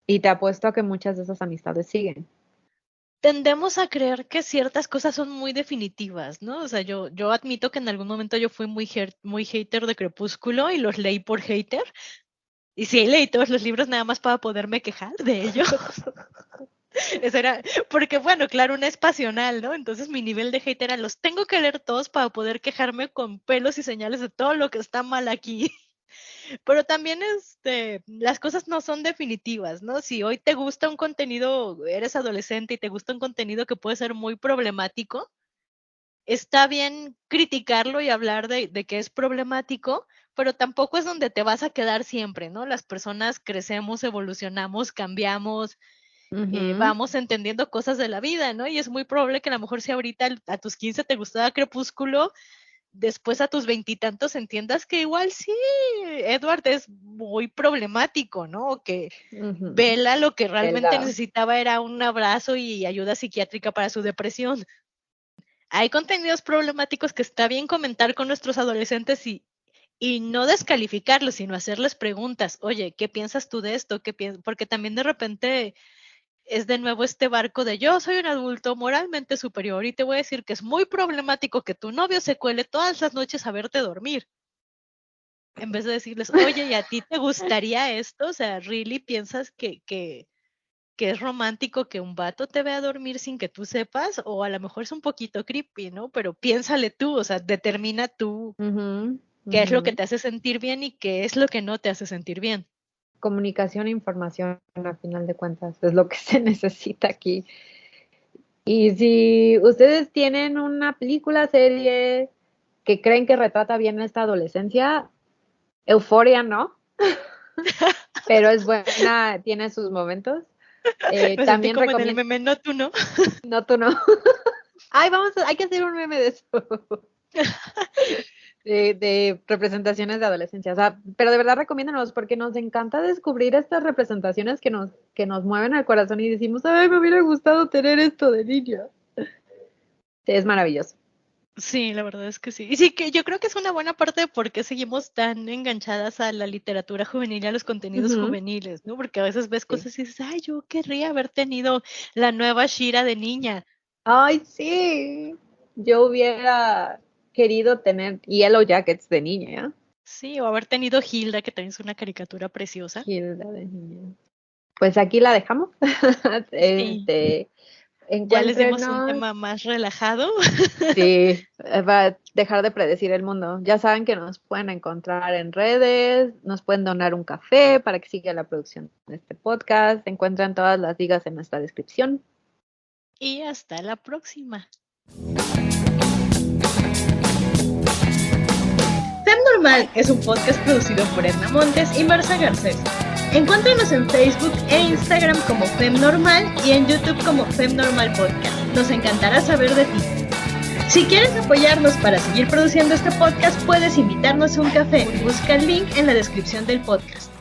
Y te apuesto a que muchas de esas amistades siguen. Tendemos a creer que ciertas cosas son muy definitivas, ¿no? O sea, yo admito que en algún momento yo fui muy hater de Crepúsculo y los leí por hater. Y sí, leí todos los libros nada más para poderme quejar de ellos. Eso era, porque bueno, claro, una es pasional, ¿no? Entonces mi nivel de hate era, los tengo que leer todos para poder quejarme con pelos y señales de todo lo que está mal aquí. Pero también las cosas no son definitivas, ¿no? Si hoy te gusta un contenido, eres adolescente y te gusta un contenido que puede ser muy problemático, está bien criticarlo y hablar de que es problemático, pero tampoco es donde te vas a quedar siempre, ¿no? Las personas crecemos, evolucionamos, cambiamos, Ujú, vamos entendiendo cosas de la vida, ¿no? Y es muy probable que a lo mejor si ahorita a tus 15 te gustaba Crepúsculo, después a tus veintitantos entiendas que igual sí, Edward es muy problemático, ¿no? O que ujú. Bella lo que realmente Bella. necesitaba era un abrazo y ayuda psiquiátrica para su depresión. Hay contenidos problemáticos que está bien comentar con nuestros adolescentes y no descalificarlos, sino hacerles preguntas. Oye, ¿qué piensas tú de esto? Porque también de repente es de nuevo este barco de yo soy un adulto moralmente superior y te voy a decir que es muy problemático que tu novio se cuele todas las noches a verte dormir. En vez de decirles, oye, ¿y a ti te gustaría esto? O sea, ¿really piensas que es romántico que un vato te vea dormir sin que tú sepas? O a lo mejor es un poquito creepy, ¿no? Pero piénsale tú, o sea, determina tú Ujú, qué es lo que ujú. te hace sentir bien y qué es lo que no te hace sentir bien. Comunicación e información, a final de cuentas, es lo que se necesita aquí. Y si ustedes tienen una película, serie que creen que retrata bien esta adolescencia, Euforia no, pero es buena, tiene sus momentos. Me sentí También como en el recomiendo, meme, no, tú no. no, tú no. Ay, hay que hacer un meme de eso. De representaciones de adolescencia. O sea, pero de verdad recomiéndanos porque nos encanta descubrir estas representaciones que nos mueven al corazón y decimos, ay, me hubiera gustado tener esto de niña. Sí, es maravilloso. Sí, la verdad es que sí. Y sí, que yo creo que es una buena parte de por qué seguimos tan enganchadas a la literatura juvenil y a los contenidos Ujú, juveniles, ¿no? Porque a veces ves sí. cosas y dices, ay, yo querría haber tenido la nueva Shira de niña. Ay, sí. Yo hubiera querido tener Yellow Jackets de niña. Sí, o haber tenido Hilda, que también es una caricatura preciosa. Hilda de niña. Pues aquí la dejamos. Sí, Este, ya les dimos un encuéntrenos. tema más relajado. Sí, va a dejar de predecir el mundo. Ya saben que nos pueden encontrar en redes, nos pueden donar un café para que siga la producción de este podcast. Encuentran todas las ligas en nuestra descripción. Y hasta la próxima. Fem Normal es un podcast producido por Edna Montes y Marcia Garcés. Encuéntranos en Facebook e Instagram como Fem Normal y en YouTube como Fem Normal Podcast. Nos encantará saber de ti. Si quieres apoyarnos para seguir produciendo este podcast, puedes invitarnos a un café. Busca el link en la descripción del podcast.